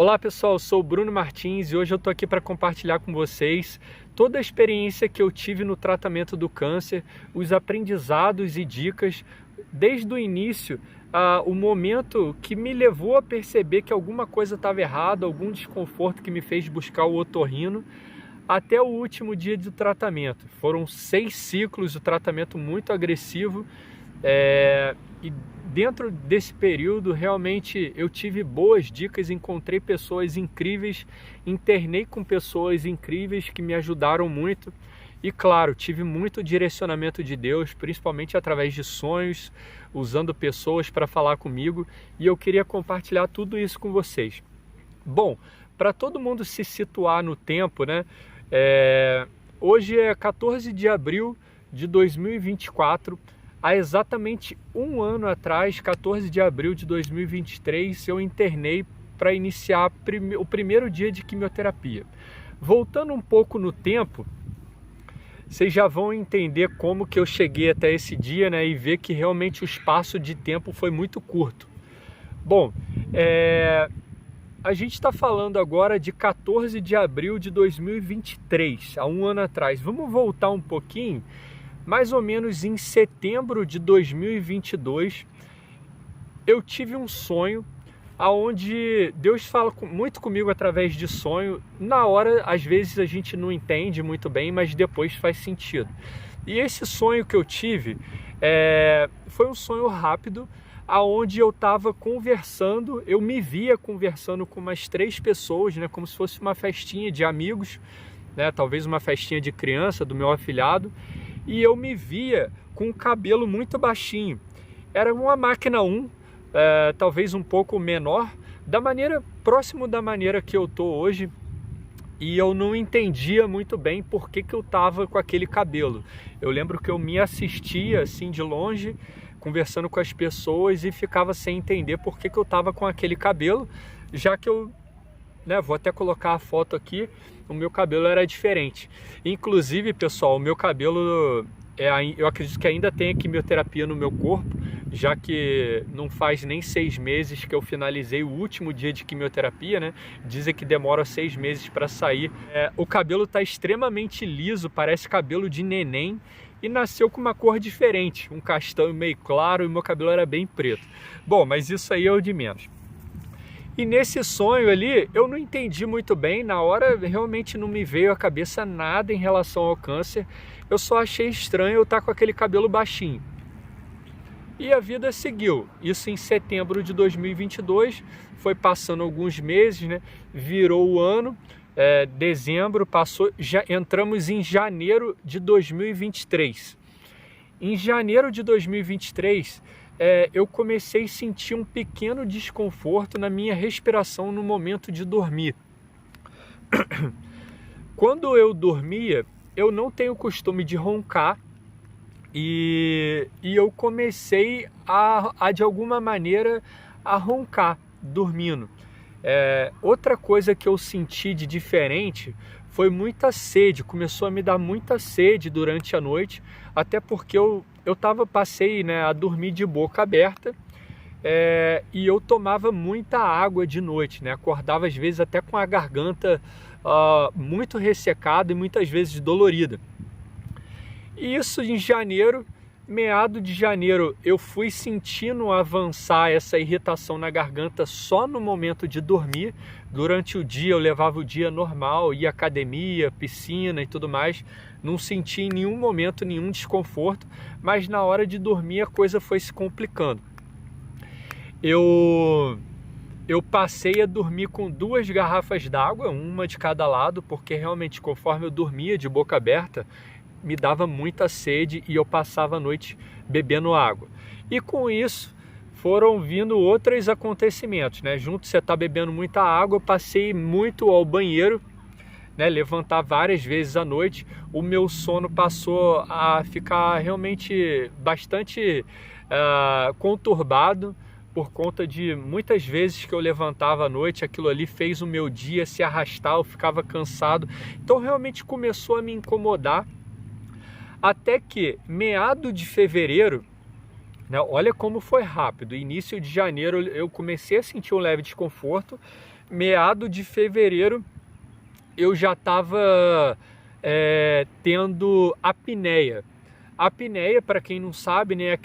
Olá pessoal, eu sou o Bruno Martins e hoje eu estou aqui para compartilhar com vocês toda a experiência que eu tive no tratamento do câncer, os aprendizados e dicas desde o início, o momento que me levou a perceber que alguma coisa estava errada, algum desconforto que me fez buscar o otorrino, até o último dia do tratamento. Foram 6 ciclos, o tratamento muito agressivo, e dentro desse período realmente eu tive boas dicas, encontrei pessoas incríveis, internei com pessoas incríveis que me ajudaram muito e claro, tive muito direcionamento de Deus, principalmente através de sonhos, usando pessoas para falar comigo, e eu queria compartilhar tudo isso com vocês. Bom, para todo mundo se situar no tempo, né? Hoje é 14 de abril de 2024, há exatamente um ano atrás, 14 de abril de 2023, eu internei para iniciar o primeiro dia de quimioterapia. Voltando um pouco no tempo, vocês já vão entender como que eu cheguei até esse dia, né, e ver que realmente o espaço de tempo foi muito curto. Bom, a gente está falando agora de 14 de abril de 2023, há um ano atrás. Vamos voltar um pouquinho. Mais ou menos em setembro de 2022, eu tive um sonho onde Deus fala muito comigo através de sonho. Na hora, às vezes a gente não entende muito bem, mas depois faz sentido. E esse sonho que eu tive foi um sonho rápido, onde eu estava conversando, eu me via conversando com umas 3 pessoas, né, como se fosse uma festinha de amigos, né, talvez uma festinha de criança do meu afilhado. E eu me via com o cabelo muito baixinho. Era uma máquina 1, talvez um pouco menor, próximo da maneira que eu tô hoje. E eu não entendia muito bem por que eu estava com aquele cabelo. Eu lembro que eu me assistia assim de longe, conversando com as pessoas e ficava sem entender por que eu estava com aquele cabelo, já que eu, vou até colocar a foto aqui, o meu cabelo era diferente. Inclusive, pessoal, o meu cabelo, eu acredito que ainda tem quimioterapia no meu corpo, já que não faz nem 6 meses que eu finalizei o último dia de quimioterapia, né? Dizem que demora 6 meses para sair. O cabelo está extremamente liso, parece cabelo de neném, e nasceu com uma cor diferente, um castanho meio claro, e meu cabelo era bem preto. Bom, mas isso aí é o de menos. E nesse sonho ali, eu não entendi muito bem, na hora realmente não me veio à cabeça nada em relação ao câncer, eu só achei estranho eu estar com aquele cabelo baixinho. E a vida seguiu, isso em setembro de 2022, foi passando alguns meses, né? Virou o ano, dezembro passou, já entramos em janeiro de 2023. Em janeiro de 2023, eu comecei a sentir um pequeno desconforto na minha respiração no momento de dormir. Quando eu dormia, eu não tenho o costume de roncar e eu comecei de alguma maneira a roncar dormindo. Outra coisa que eu senti de diferente foi muita sede, começou a me dar muita sede durante a noite, até porque eu passei, né, a dormir de boca aberta, e eu tomava muita água de noite, né, acordava às vezes até com a garganta muito ressecada e muitas vezes dolorida. E isso em janeiro, meado de janeiro, eu fui sentindo avançar essa irritação na garganta só no momento de dormir. Durante o dia eu levava o dia normal, ia à academia, piscina e tudo mais, não senti em nenhum momento nenhum desconforto, mas na hora de dormir a coisa foi se complicando. Eu passei a dormir com 2 garrafas d'água, uma de cada lado, porque realmente conforme eu dormia de boca aberta, me dava muita sede e eu passava a noite bebendo água. E com isso foram vindo outros acontecimentos, né? Junto você tá bebendo muita água, eu passei muito ao banheiro, né? Levantar várias vezes à noite. O meu sono passou a ficar realmente bastante conturbado, por conta de muitas vezes que eu levantava à noite, aquilo ali fez o meu dia se arrastar, eu ficava cansado. Então realmente começou a me incomodar. Até que, meado de fevereiro, né, olha como foi rápido, início de janeiro eu comecei a sentir um leve desconforto, meado de fevereiro, eu já estava tendo apneia. A apneia, para quem não sabe, né, é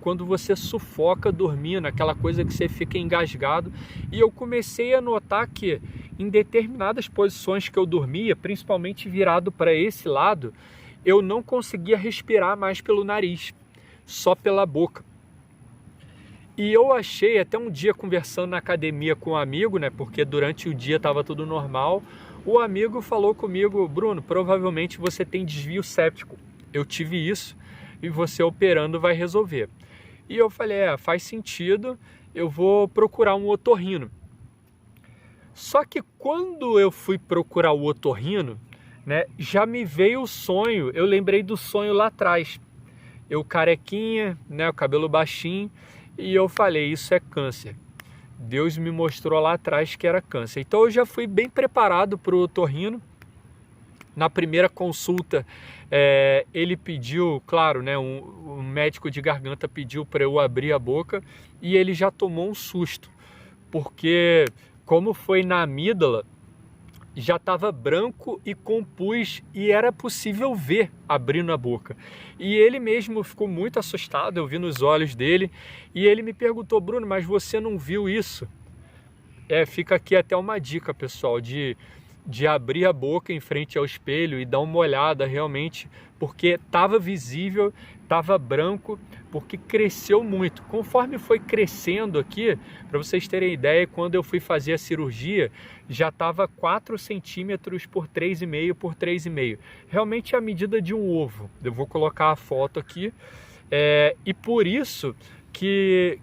quando você sufoca dormindo, aquela coisa que você fica engasgado. E eu comecei a notar que em determinadas posições que eu dormia, principalmente virado para esse lado, eu não conseguia respirar mais pelo nariz, só pela boca. E eu achei, até um dia conversando na academia com um amigo, né, porque durante o dia estava tudo normal, o amigo falou comigo: Bruno, provavelmente você tem desvio séptico. Eu tive isso e você operando vai resolver. E eu falei, faz sentido, eu vou procurar um otorrino. Só que quando eu fui procurar o otorrino, né, já me veio o sonho, eu lembrei do sonho lá atrás. Eu carequinha, né, o cabelo baixinho, e eu falei, isso é câncer. Deus me mostrou lá atrás que era câncer. Então eu já fui bem preparado para o otorrino. Na primeira consulta, ele pediu, claro, né, um médico de garganta pediu para eu abrir a boca e ele já tomou um susto, porque como foi na amígdala, já estava branco e com pus e era possível ver abrindo a boca. E ele mesmo ficou muito assustado, eu vi nos olhos dele, e ele me perguntou, Bruno, mas você não viu isso? Fica aqui até uma dica, pessoal, de abrir a boca em frente ao espelho e dar uma olhada realmente, porque estava visível, estava branco, porque cresceu muito. Conforme foi crescendo aqui, para vocês terem ideia, quando eu fui fazer a cirurgia, já estava 4 centímetros por 3,5 por 3,5. Realmente é a medida de um ovo. Eu vou colocar a foto aqui. E por isso que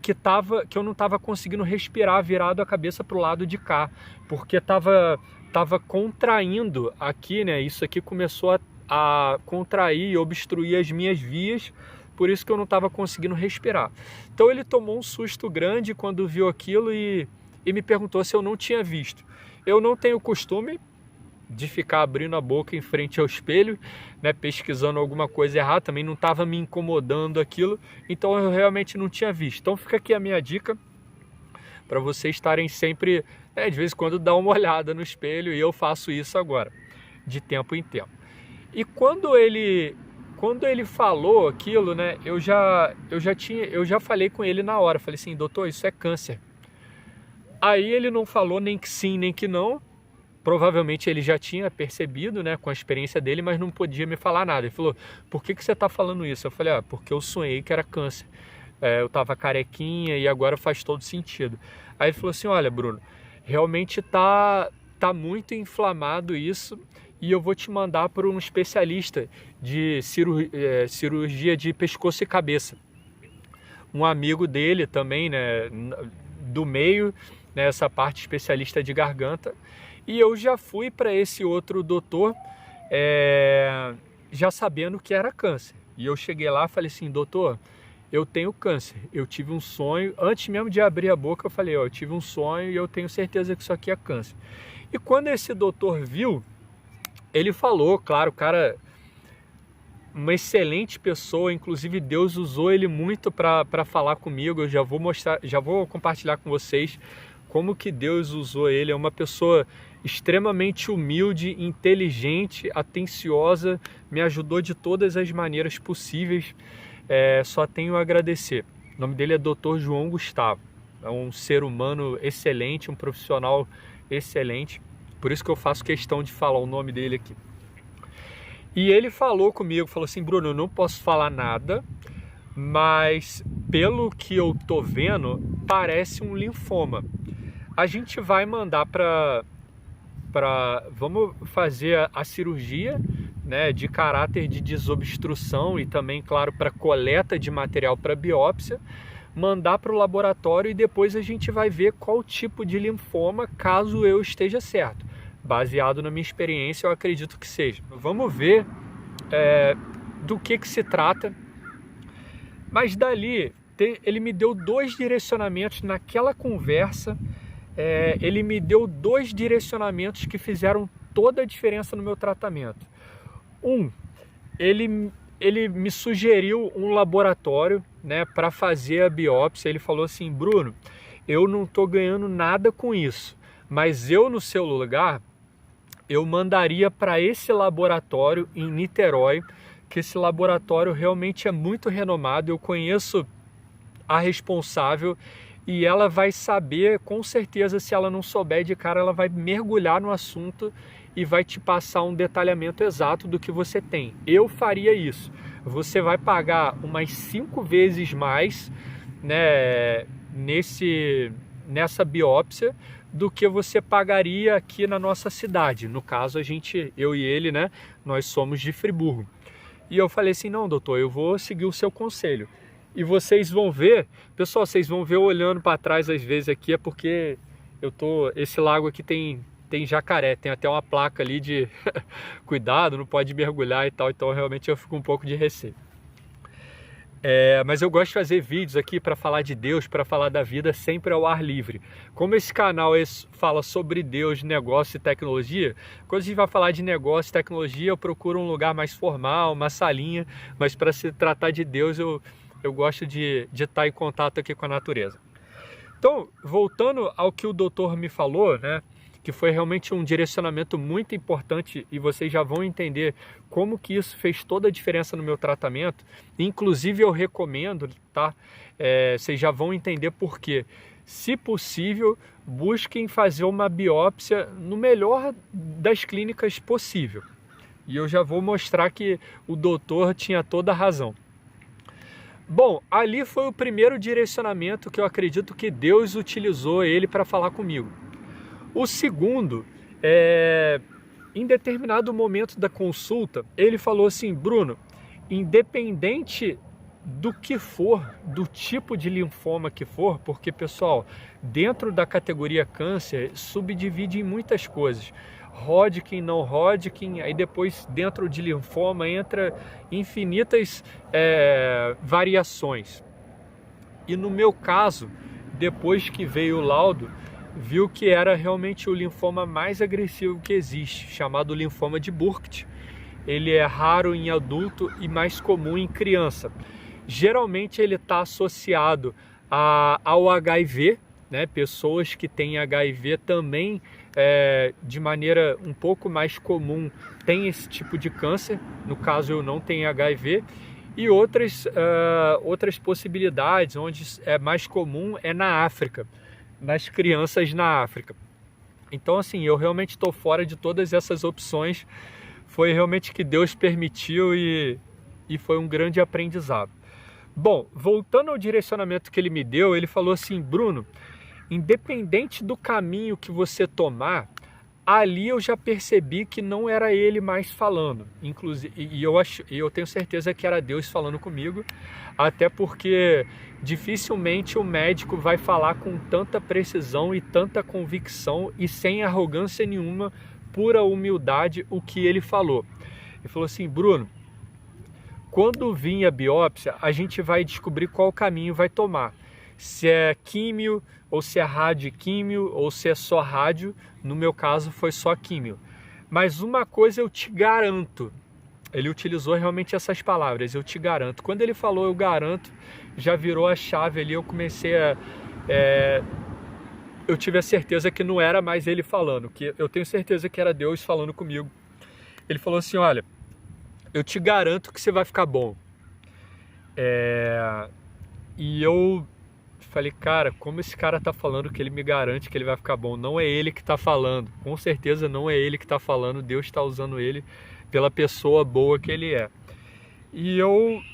eu não estava conseguindo respirar virado a cabeça para o lado de cá, porque estava contraindo aqui, né? Isso aqui começou a contrair e obstruir as minhas vias, por isso que eu não estava conseguindo respirar. Então ele tomou um susto grande quando viu aquilo e me perguntou se eu não tinha visto. Eu não tenho costume de ficar abrindo a boca em frente ao espelho, né, pesquisando alguma coisa errada, também não estava me incomodando aquilo, então eu realmente não tinha visto. Então fica aqui a minha dica para vocês estarem sempre, de vez em quando, dar uma olhada no espelho, e eu faço isso agora, de tempo em tempo. E quando ele falou aquilo, né, eu já falei com ele na hora, falei assim, doutor, isso é câncer. Aí ele não falou nem que sim, nem que não. Provavelmente ele já tinha percebido, né, com a experiência dele, mas não podia me falar nada. Ele falou, por que você está falando isso? Eu falei, porque eu sonhei que era câncer. Eu estava carequinha e agora faz todo sentido. Aí ele falou assim, olha, Bruno, realmente tá muito inflamado isso e eu vou te mandar para um especialista de cirurgia de pescoço e cabeça. Um amigo dele também, né, do meio, né, essa parte especialista de garganta. E eu já fui para esse outro doutor já sabendo que era câncer. E eu cheguei lá e falei assim, doutor, eu tenho câncer. Eu tive um sonho, antes mesmo de abrir a boca, eu falei, eu tive um sonho e eu tenho certeza que isso aqui é câncer. E quando esse doutor viu, ele falou, claro, o cara, uma excelente pessoa, inclusive Deus usou ele muito para falar comigo. Eu já vou compartilhar com vocês como que Deus usou ele. É uma pessoa extremamente humilde, inteligente, atenciosa, me ajudou de todas as maneiras possíveis, só tenho a agradecer. O nome dele é Dr. João Gustavo, é um ser humano excelente, um profissional excelente, por isso que eu faço questão de falar o nome dele aqui. E ele falou comigo, falou assim, Bruno, eu não posso falar nada, mas pelo que eu tô vendo, parece um linfoma. A gente vai mandar vamos fazer a cirurgia, né, de caráter de desobstrução e também, claro, para coleta de material para biópsia, mandar para o laboratório e depois a gente vai ver qual tipo de linfoma, caso eu esteja certo. Baseado na minha experiência, eu acredito que seja. Vamos ver do que se trata. Mas dali, ele me deu 2 direcionamentos naquela conversa. Ele me deu 2 direcionamentos que fizeram toda a diferença no meu tratamento. Ele me sugeriu um laboratório, né, para fazer a biópsia. Ele falou assim, Bruno, eu não estou ganhando nada com isso, mas eu no seu lugar, eu mandaria para esse laboratório em Niterói, que esse laboratório realmente é muito renomado, eu conheço a responsável e ela vai saber, com certeza, se ela não souber de cara, ela vai mergulhar no assunto e vai te passar um detalhamento exato do que você tem. Eu faria isso. Você vai pagar umas 5 vezes mais, né, nessa biópsia do que você pagaria aqui na nossa cidade. No caso, eu e ele, né, nós somos de Friburgo. E eu falei assim, não, doutor, eu vou seguir o seu conselho. E vocês vão ver, pessoal, vocês vão ver eu olhando para trás às vezes aqui, é porque esse lago aqui tem jacaré, tem até uma placa ali de cuidado, não pode mergulhar e tal, então realmente eu fico um pouco de receio. Mas eu gosto de fazer vídeos aqui para falar de Deus, para falar da vida sempre ao ar livre. Como esse canal fala sobre Deus, negócio e tecnologia, quando a gente vai falar de negócio e tecnologia, eu procuro um lugar mais formal, uma salinha, mas para se tratar de Deus, eu gosto de estar em contato aqui com a natureza. Então, voltando ao que o doutor me falou, né, que foi realmente um direcionamento muito importante e vocês já vão entender como que isso fez toda a diferença no meu tratamento. Inclusive eu recomendo, tá? Vocês já vão entender por quê. Se possível, busquem fazer uma biópsia no melhor das clínicas possível. E eu já vou mostrar que o doutor tinha toda a razão. Bom, ali foi o primeiro direcionamento que eu acredito que Deus utilizou ele para falar comigo. O segundo, em determinado momento da consulta, ele falou assim, Bruno, independente do que for, do tipo de linfoma que for, porque, pessoal, dentro da categoria câncer, subdivide em muitas coisas. Hodgkin, não Hodgkin, aí depois dentro de linfoma entra infinitas variações. E no meu caso, depois que veio o laudo, viu que era realmente o linfoma mais agressivo que existe, chamado linfoma de Burkitt. Ele é raro em adulto e mais comum em criança. Geralmente ele está associado ao HIV, né? Pessoas que têm HIV também, de maneira um pouco mais comum, têm esse tipo de câncer. No caso, eu não tenho HIV. E outras possibilidades, onde é mais comum, é na África, nas crianças na África. Então, assim, eu realmente estou fora de todas essas opções. Foi realmente que Deus permitiu e foi um grande aprendizado. Bom, voltando ao direcionamento que ele me deu, ele falou assim, Bruno, independente do caminho que você tomar, ali eu já percebi que não era ele mais falando. Inclusive, e eu tenho certeza que era Deus falando comigo, até porque dificilmente o médico vai falar com tanta precisão e tanta convicção e sem arrogância nenhuma, pura humildade, o que ele falou. Ele falou assim, Bruno, quando vir a biópsia, a gente vai descobrir qual caminho vai tomar. Se é químio, ou se é radioquímio, ou se é só rádio. No meu caso, foi só químio. Mas uma coisa eu te garanto. Ele utilizou realmente essas palavras, eu te garanto. Quando ele falou eu garanto, já virou a chave ali, eu comecei eu tive a certeza que não era mais ele falando, que eu tenho certeza que era Deus falando comigo. Ele falou assim, olha, eu te garanto que você vai ficar bom. E eu falei, cara, como esse cara tá falando que ele me garante que ele vai ficar bom? Não é ele que tá falando, com certeza não é ele que tá falando, Deus está usando ele pela pessoa boa que ele é. E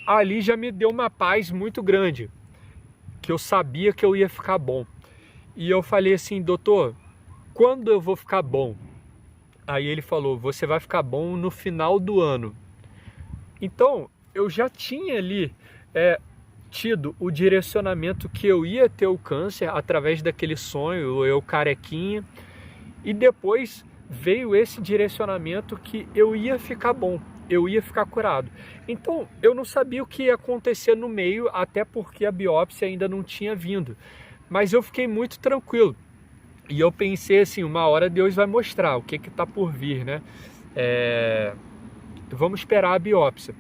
ali já me deu uma paz muito grande, que eu sabia que eu ia ficar bom. E eu falei assim, doutor, quando eu vou ficar bom? Aí ele falou, você vai ficar bom no final do ano. Então, eu já tinha ali tido o direcionamento que eu ia ter o câncer através daquele sonho, eu carequinha, e depois veio esse direcionamento que eu ia ficar bom, eu ia ficar curado. Então, eu não sabia o que ia acontecer no meio, até porque a biópsia ainda não tinha vindo, mas eu fiquei muito tranquilo. E eu pensei assim, uma hora Deus vai mostrar o que está por vir, né? Vamos esperar a biópsia.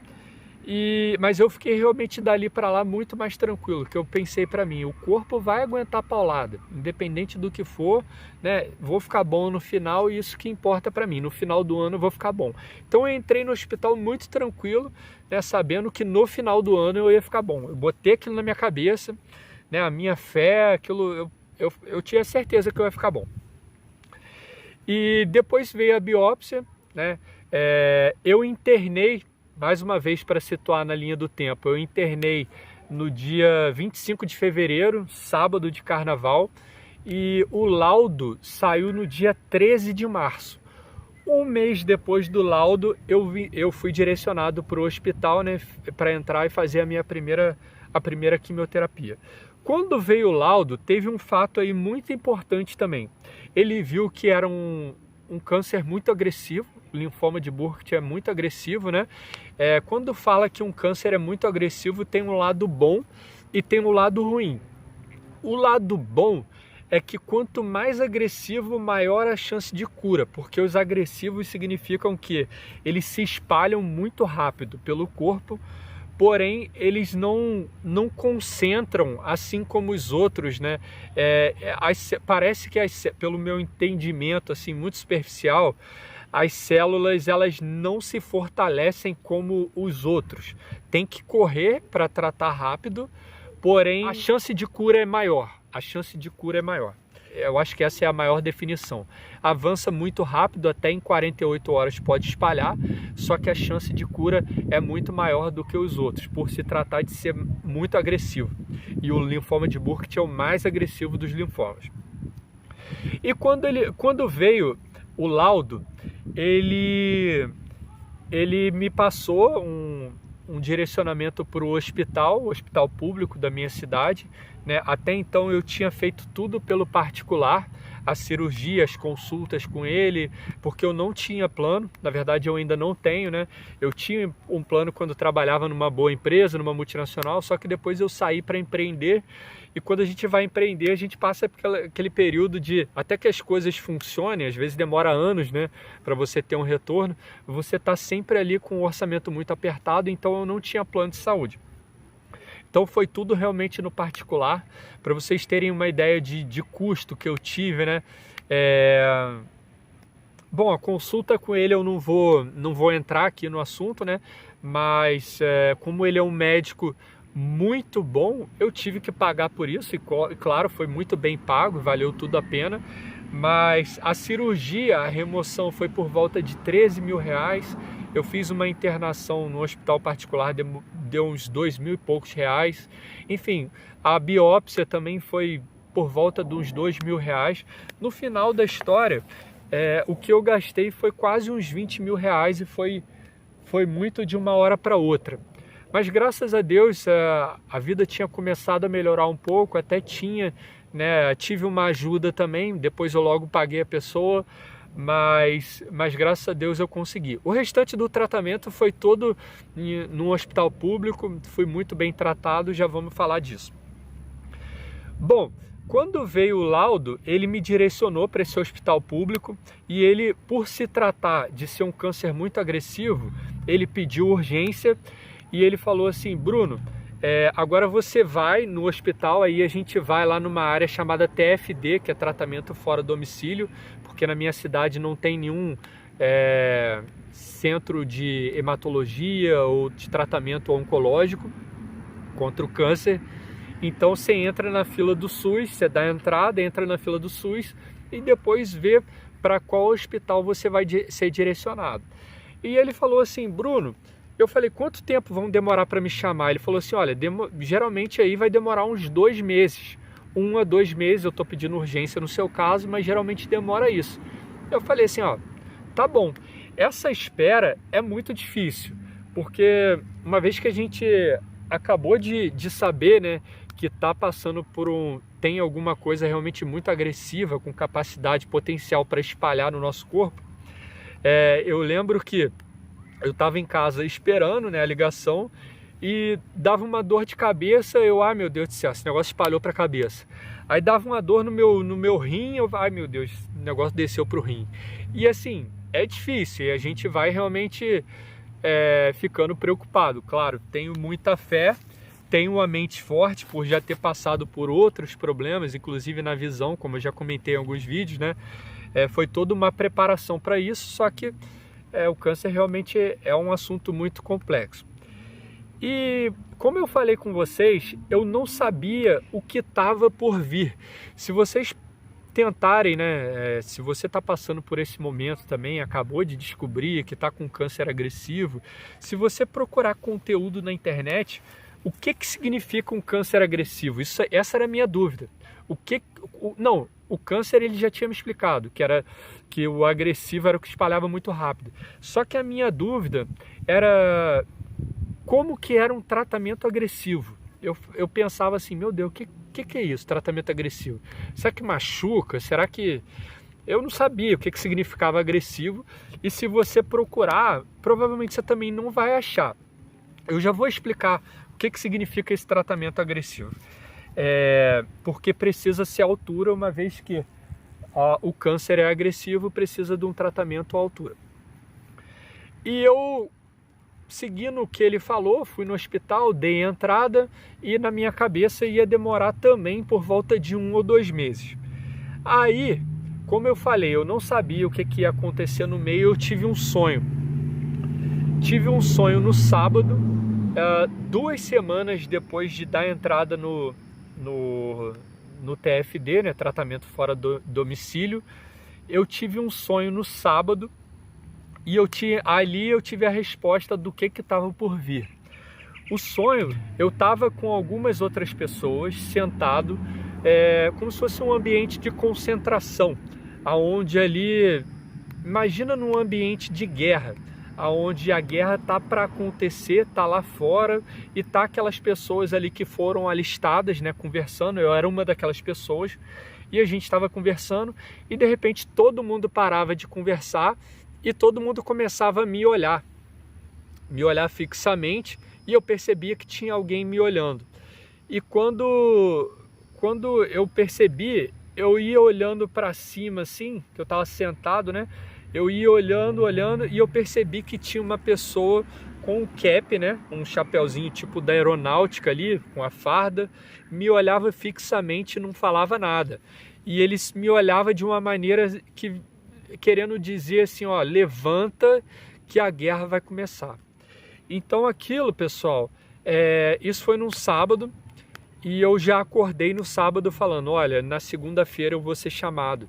Mas eu fiquei realmente dali para lá muito mais tranquilo, que eu pensei para mim, o corpo vai aguentar paulada, independente do que for, né? Vou ficar bom no final e isso que importa para mim, no final do ano eu vou ficar bom. Então eu entrei no hospital muito tranquilo, né, sabendo que no final do ano eu ia ficar bom. Eu botei aquilo na minha cabeça, né, a minha fé, aquilo, eu tinha certeza que eu ia ficar bom. E depois veio a biópsia, né? Eu internei, mais uma vez para situar na linha do tempo, eu internei no dia 25 de fevereiro, sábado de carnaval, e o laudo saiu no dia 13 de março. Um mês depois do laudo, eu fui direcionado para o hospital, né, para entrar e fazer a primeira quimioterapia. Quando veio o laudo, teve um fato aí muito importante também. Ele viu que era um câncer muito agressivo, o linfoma de Burkitt é muito agressivo, né? Quando fala que um câncer é muito agressivo, tem um lado bom e tem um lado ruim. O lado bom é que quanto mais agressivo, maior a chance de cura, porque os agressivos significam que eles se espalham muito rápido pelo corpo, porém eles não concentram assim como os outros, né? Parece que, pelo meu entendimento assim, muito superficial, as células elas não se fortalecem como os outros. Tem que correr para tratar rápido, porém a chance de cura é maior. A chance de cura é maior. Eu acho que essa é a maior definição. Avança muito rápido, até em 48 horas pode espalhar, só que a chance de cura é muito maior do que os outros, por se tratar de ser muito agressivo. E o linfoma de Burkitt é o mais agressivo dos linfomas. E quando veio o laudo, ele me passou um direcionamento para o hospital público da minha cidade, né? Até então eu tinha feito tudo pelo particular, a cirurgia, as consultas com ele, porque eu não tinha plano, na verdade eu ainda não tenho, né? Eu tinha um plano quando trabalhava numa boa empresa, numa multinacional, só que depois eu saí para empreender, e quando a gente vai empreender, a gente passa por aquele período de, até que as coisas funcionem, às vezes demora anos, né, para você ter um retorno, você está sempre ali com um orçamento muito apertado, então eu não tinha plano de saúde. Então foi tudo realmente no particular, para vocês terem uma ideia de custo que eu tive, né? Bom, a consulta com ele eu não vou entrar aqui no assunto, né? Mas como ele é um médico muito bom, eu tive que pagar por isso, e claro, foi muito bem pago, valeu tudo a pena. Mas a cirurgia, a remoção foi por volta de 13 mil reais. Eu fiz uma internação no hospital particular, deu uns 2 mil e poucos reais. Enfim, a biópsia também foi por volta de uns 2 mil reais. No final da história, o que eu gastei foi quase uns 20 mil reais, e foi muito de uma hora para outra. Mas graças a Deus a vida tinha começado a melhorar um pouco, até tinha, né, tive uma ajuda também, depois eu logo paguei a pessoa, mas graças a Deus eu consegui. O restante do tratamento foi todo no hospital público, fui muito bem tratado, já vamos falar disso. Bom, quando veio o laudo, ele me direcionou para esse hospital público, e ele, por se tratar de ser um câncer muito agressivo, ele pediu urgência, e ele falou assim: Bruno, agora você vai no hospital, aí a gente vai lá numa área chamada TFD, que é tratamento fora domicílio, porque na minha cidade não tem nenhum centro de hematologia ou de tratamento oncológico contra o câncer. Então você entra na fila do SUS, você dá a entrada, entra na fila do SUS e depois vê para qual hospital você vai ser direcionado. E ele falou assim: Bruno, eu falei, quanto tempo vão demorar para me chamar? Ele falou assim: olha, geralmente aí vai demorar uns 2 meses, 1 a 2 meses, eu estou pedindo urgência no seu caso, mas geralmente demora isso. Eu falei assim, ó, tá bom, essa espera é muito difícil, porque uma vez que a gente acabou de saber, né, que está passando por tem alguma coisa realmente muito agressiva, com capacidade potencial para espalhar no nosso corpo, eu lembro que eu estava em casa esperando, né, a ligação, e dava uma dor de cabeça. Ai meu Deus do céu, esse negócio espalhou para a cabeça. Aí dava uma dor no meu rim, ai meu Deus, o negócio desceu para o rim. E assim, é difícil, e a gente vai realmente ficando preocupado. Claro, tenho muita fé, tenho uma mente forte por já ter passado por outros problemas, inclusive na visão, como eu já comentei em alguns vídeos, né? Foi toda uma preparação para isso, só que o câncer realmente é um assunto muito complexo. E como eu falei com vocês, eu não sabia o que estava por vir. Se vocês tentarem, né, se você está passando por esse momento também, acabou de descobrir que está com câncer agressivo, se você procurar conteúdo na internet, o que significa um câncer agressivo? Essa era a minha dúvida. O câncer ele já tinha me explicado, que o agressivo era o que espalhava muito rápido. Só que a minha dúvida era como que era um tratamento agressivo. Eu pensava assim, meu Deus, o que é isso, tratamento agressivo? Será que machuca? Será que... Eu não sabia o que significava agressivo, e se você procurar, provavelmente você também não vai achar. Eu já vou explicar o que significa esse tratamento agressivo. Porque precisa ser à altura, uma vez que o câncer é agressivo, precisa de um tratamento à altura. E eu, seguindo o que ele falou, fui no hospital, dei entrada, e na minha cabeça ia demorar também por volta de 1 ou 2 meses. Aí, como eu falei, eu não sabia o que ia acontecer no meio, eu tive um sonho. Tive um sonho no sábado, 2 semanas depois de dar entrada no TFD, né, tratamento fora do domicílio. Eu tive um sonho no sábado, e ali eu tive a resposta do que estava por vir. O sonho, eu estava com algumas outras pessoas sentado, como se fosse um ambiente de concentração, aonde ali, imagina num ambiente de guerra, aonde a guerra tá para acontecer, tá lá fora, e tá aquelas pessoas ali que foram alistadas, né, conversando. Eu era uma daquelas pessoas, e a gente estava conversando, e de repente todo mundo parava de conversar, e todo mundo começava a me olhar fixamente, e eu percebia que tinha alguém me olhando. E quando eu percebi, eu ia olhando para cima assim, que eu estava sentado, né? Eu ia olhando, e eu percebi que tinha uma pessoa com um cap, né? Um chapeuzinho tipo da aeronáutica ali, com a farda, me olhava fixamente e não falava nada. E eles me olhavam de uma maneira que, querendo dizer assim, ó, levanta que a guerra vai começar. Então aquilo, pessoal, isso foi num sábado, e eu já acordei no sábado falando, olha, na segunda-feira eu vou ser chamado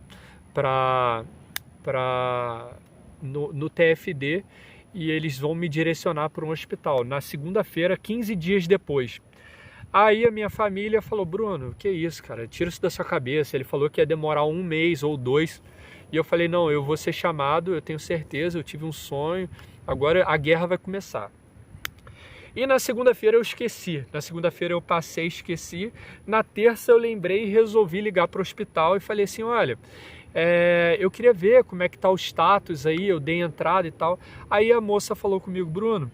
no TFD, e eles vão me direcionar para um hospital na segunda-feira, 15 dias depois. Aí a minha família falou, Bruno, que isso, cara, tira isso da sua cabeça. Ele falou que ia demorar 1 mês ou 2, e eu falei, não, eu vou ser chamado, eu tenho certeza, eu tive um sonho, agora a guerra vai começar. E na segunda-feira eu esqueci, na segunda-feira eu passei, esqueci. Na terça eu lembrei e resolvi ligar para o hospital e falei assim, olha, eu queria ver como é que tá o status aí, eu dei entrada e tal. Aí a moça falou comigo, Bruno,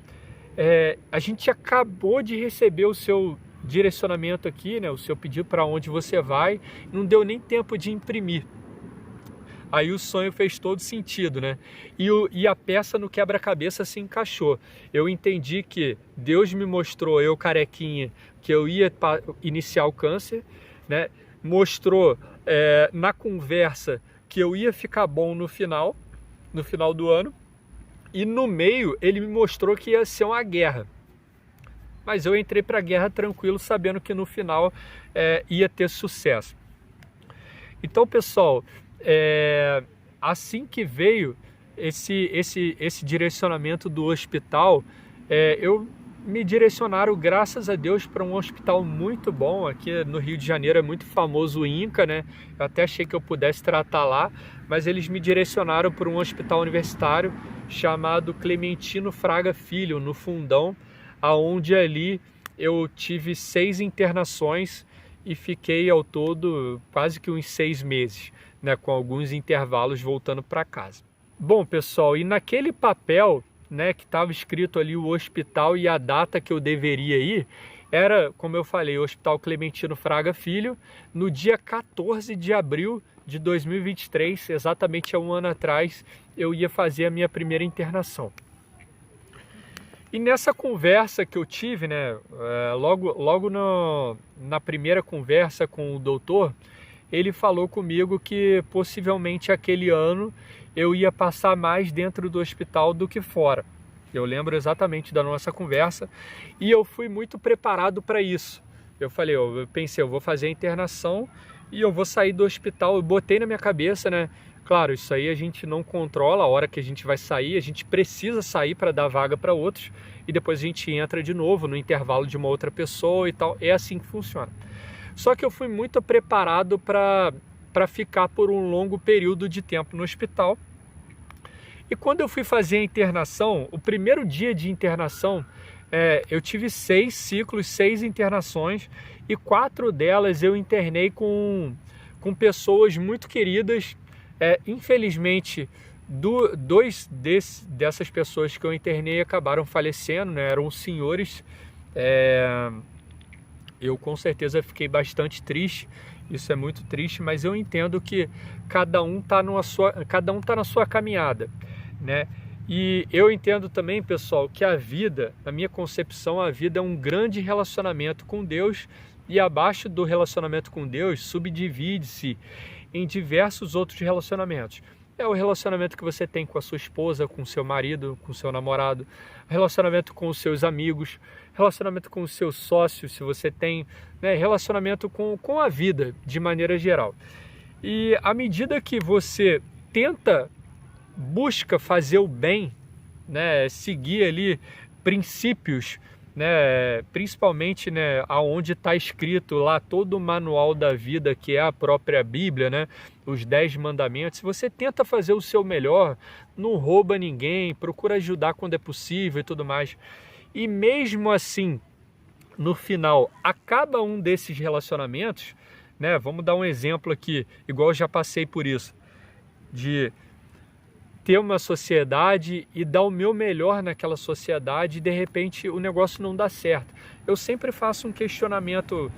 a gente acabou de receber o seu direcionamento aqui, né, o seu pedido para onde você vai, não deu nem tempo de imprimir. Aí o sonho fez todo sentido, né? E a peça no quebra-cabeça se encaixou. Eu entendi que Deus me mostrou, eu carequinha, que eu ia iniciar o câncer, né? Mostrou na conversa que eu ia ficar bom no final do ano. E no meio ele me mostrou que ia ser uma guerra. Mas eu entrei para a guerra tranquilo, sabendo que no final ia ter sucesso. Então, pessoal, assim que veio esse direcionamento do hospital, eu me direcionaram, graças a Deus, para um hospital muito bom aqui no Rio de Janeiro. É muito famoso o INCA, né? Eu até achei que eu pudesse tratar lá, mas eles me direcionaram para um hospital universitário chamado Clementino Fraga Filho, no Fundão, aonde ali eu tive 6 internações e fiquei ao todo quase que uns 6 meses, né, com alguns intervalos voltando para casa. Bom, pessoal, e naquele papel, né, que estava escrito ali o hospital e a data que eu deveria ir, era, como eu falei, o Hospital Clementino Fraga Filho, no dia 14 de abril de 2023, exatamente há 1 ano atrás, eu ia fazer a minha primeira internação. E nessa conversa que eu tive, né, logo na primeira conversa com o doutor, ele falou comigo que possivelmente aquele ano eu ia passar mais dentro do hospital do que fora. Eu lembro exatamente da nossa conversa e eu fui muito preparado para isso. Eu falei, eu pensei, eu vou fazer a internação e eu vou sair do hospital. Eu botei na minha cabeça, né? Claro, isso aí a gente não controla a hora que a gente vai sair, a gente precisa sair para dar vaga para outros e depois a gente entra de novo no intervalo de uma outra pessoa e tal. É assim que funciona. Só que eu fui muito preparado para ficar por um longo período de tempo no hospital. E quando eu fui fazer a internação, o primeiro dia de internação, eu tive 6 ciclos, 6 internações e 4 delas eu internei com pessoas muito queridas. Infelizmente, dessas pessoas que eu internei acabaram falecendo, né? Eram senhores. Eu com certeza fiquei bastante triste, isso é muito triste, mas eu entendo que cada um tá na sua caminhada, né? E eu entendo também, pessoal, que a vida, na minha concepção, a vida é um grande relacionamento com Deus e abaixo do relacionamento com Deus subdivide-se em diversos outros relacionamentos. É o relacionamento que você tem com a sua esposa, com o seu marido, com o seu namorado, relacionamento com os seus amigos, relacionamento com os seus sócios, se você tem, né, relacionamento com a vida de maneira geral. E à medida que você busca fazer o bem, né, seguir ali princípios, né, principalmente, né, aonde está escrito lá todo o manual da vida, que é a própria Bíblia, né, os 10 mandamentos. Se você tenta fazer o seu melhor, não rouba ninguém, procura ajudar quando é possível e tudo mais, e mesmo assim, no final, acaba um desses relacionamentos, né, vamos dar um exemplo aqui, igual eu já passei por isso, de ter uma sociedade e dar o meu melhor naquela sociedade e de repente o negócio não dá certo. Eu sempre faço um questionamento,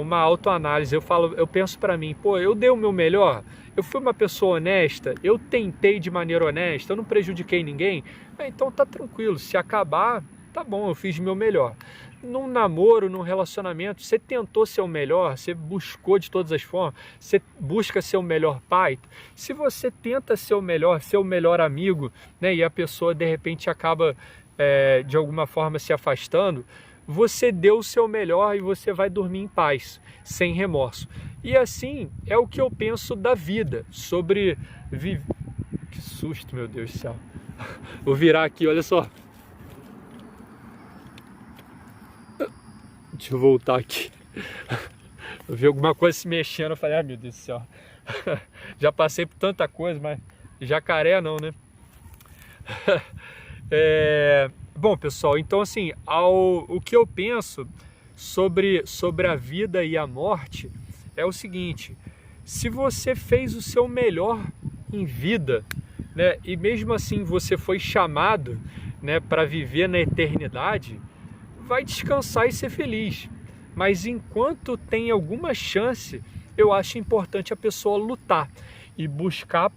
uma autoanálise. Eu penso para mim, eu dei o meu melhor, eu fui uma pessoa honesta, eu tentei de maneira honesta, eu não prejudiquei ninguém, então tá tranquilo, se acabar, tá bom, eu fiz o meu melhor. Num namoro, num relacionamento, você tentou ser o melhor, você buscou de todas as formas, você busca ser o melhor pai. Se você tenta ser o melhor amigo, né, e a pessoa de repente acaba de alguma forma se afastando, você deu o seu melhor e você vai dormir em paz, sem remorso. E assim é o que eu penso da vida, sobre Que susto, meu Deus do céu. Vou virar aqui, olha só. Deixa eu voltar aqui. Eu vi alguma coisa se mexendo, eu falei, meu Deus do céu. Já passei por tanta coisa, mas jacaré não, né? Bom, pessoal, então assim, o que eu penso sobre a vida e a morte é o seguinte: se você fez o seu melhor em vida, né, e mesmo assim você foi chamado, né, para viver na eternidade, vai descansar e ser feliz. Mas enquanto tem alguma chance, eu acho importante a pessoa lutar e buscar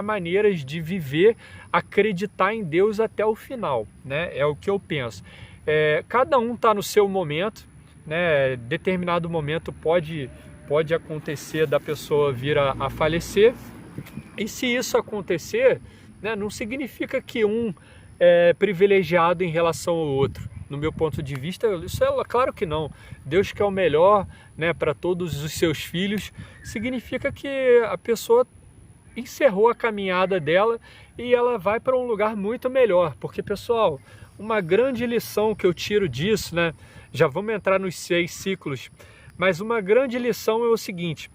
maneiras de viver, acreditar em Deus até o final, né? É o que eu penso. Cada um está no seu momento, né? Determinado momento pode acontecer da pessoa vir a falecer, e se isso acontecer, né, não significa que um é privilegiado em relação ao outro. No meu ponto de vista, isso é claro que não. Deus quer o melhor, né, para todos os seus filhos. Significa que a pessoa encerrou a caminhada dela e ela vai para um lugar muito melhor. Porque, pessoal, uma grande lição que eu tiro disso, né, já vamos entrar nos 6 ciclos, mas uma grande lição é o seguinte: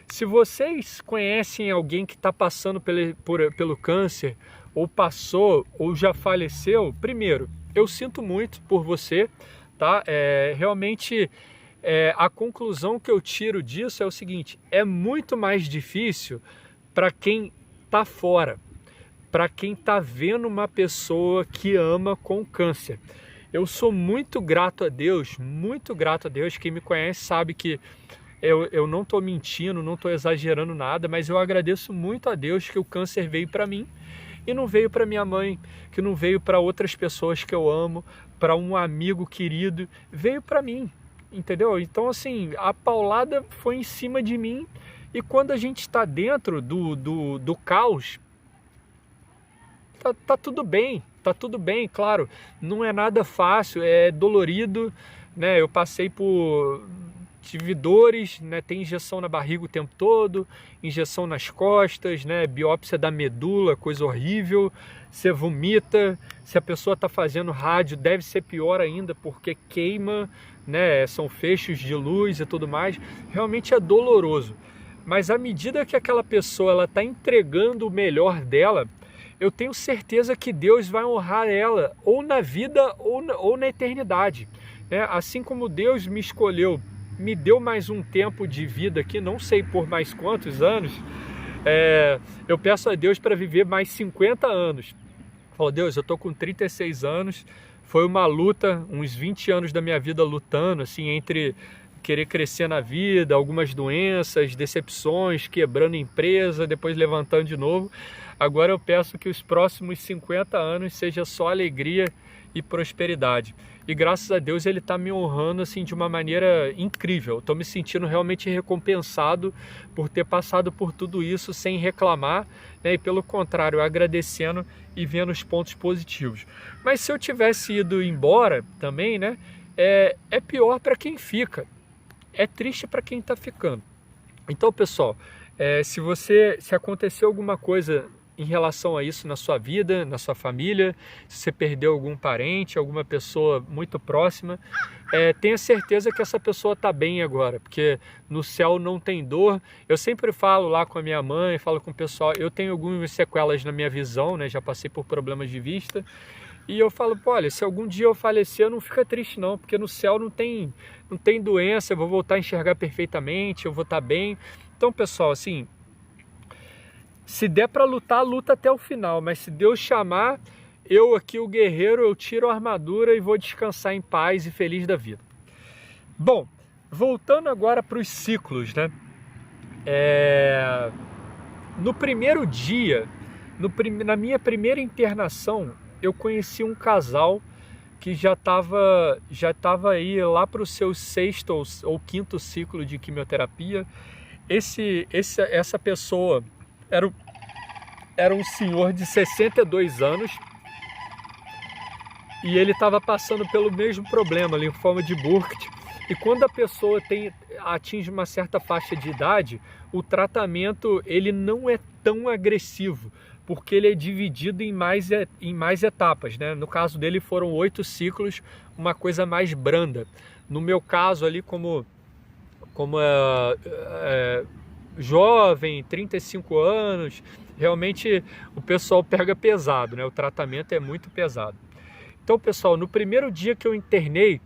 se vocês conhecem alguém que está passando pelo câncer, ou passou, ou já faleceu, primeiro, eu sinto muito por você, tá? Realmente, a conclusão que eu tiro disso é o seguinte: é muito mais difícil para quem está fora, para quem está vendo uma pessoa que ama com câncer. Eu sou muito grato a Deus, quem me conhece sabe que eu não estou mentindo, não estou exagerando nada, mas eu agradeço muito a Deus que o câncer veio para mim e não veio para minha mãe, que não veio para outras pessoas que eu amo, para um amigo querido, veio para mim, entendeu? Então assim, a paulada foi em cima de mim, e quando a gente está dentro do caos, tá tudo bem, claro, não é nada fácil, é dolorido, né? Eu passei por... tive dores, né? Tem injeção na barriga o tempo todo, injeção nas costas, né? Biópsia da medula, coisa horrível, você vomita, se a pessoa está fazendo rádio deve ser pior ainda, porque queima, né? São feixes de luz e tudo mais, realmente é doloroso. Mas à medida que aquela pessoa está entregando o melhor dela, eu tenho certeza que Deus vai honrar ela, ou na vida ou na eternidade, né? Assim como Deus me escolheu, me deu mais um tempo de vida aqui, não sei por mais quantos anos, eu peço a Deus para viver mais 50 anos. Falo, Deus, eu estou com 36 anos, foi uma luta, uns 20 anos da minha vida lutando, assim, entre querer crescer na vida, algumas doenças, decepções, quebrando empresa, depois levantando de novo. Agora eu peço que os próximos 50 anos seja só alegria e prosperidade. E graças a Deus Ele está me honrando assim de uma maneira incrível. Estou me sentindo realmente recompensado por ter passado por tudo isso sem reclamar, né? E pelo contrário, agradecendo e vendo os pontos positivos. Mas se eu tivesse ido embora também, né? É pior para quem fica. É triste para quem está ficando. Então, pessoal, se acontecer alguma coisa em relação a isso na sua vida, na sua família, se você perdeu algum parente, alguma pessoa muito próxima, tenha certeza que essa pessoa está bem agora, porque no céu não tem dor. Eu sempre falo lá com a minha mãe, falo com o pessoal, eu tenho algumas sequelas na minha visão, né? Já passei por problemas de vista, e eu falo, pô, olha, se algum dia eu falecer, não fica triste não, porque no céu não tem doença, eu vou voltar a enxergar perfeitamente, eu vou estar bem. Então, pessoal, assim, se der para lutar, luta até o final, mas se Deus chamar, eu aqui, o guerreiro, eu tiro a armadura e vou descansar em paz e feliz da vida. Bom, voltando agora para os ciclos, né? No primeiro dia, na minha primeira internação, eu conheci um casal que já estava aí lá para o seu sexto ou quinto ciclo de quimioterapia. Essa pessoa era um senhor de 62 anos e ele estava passando pelo mesmo problema, linfoma de Burkitt. E quando a pessoa atinge uma certa faixa de idade, o tratamento ele não é tão agressivo, porque ele é dividido em mais etapas, né? No caso dele foram 8 ciclos, uma coisa mais branda. No meu caso ali, como jovem, 35 anos, realmente o pessoal pega pesado, né? O tratamento é muito pesado. Então, pessoal, no primeiro dia que eu internei,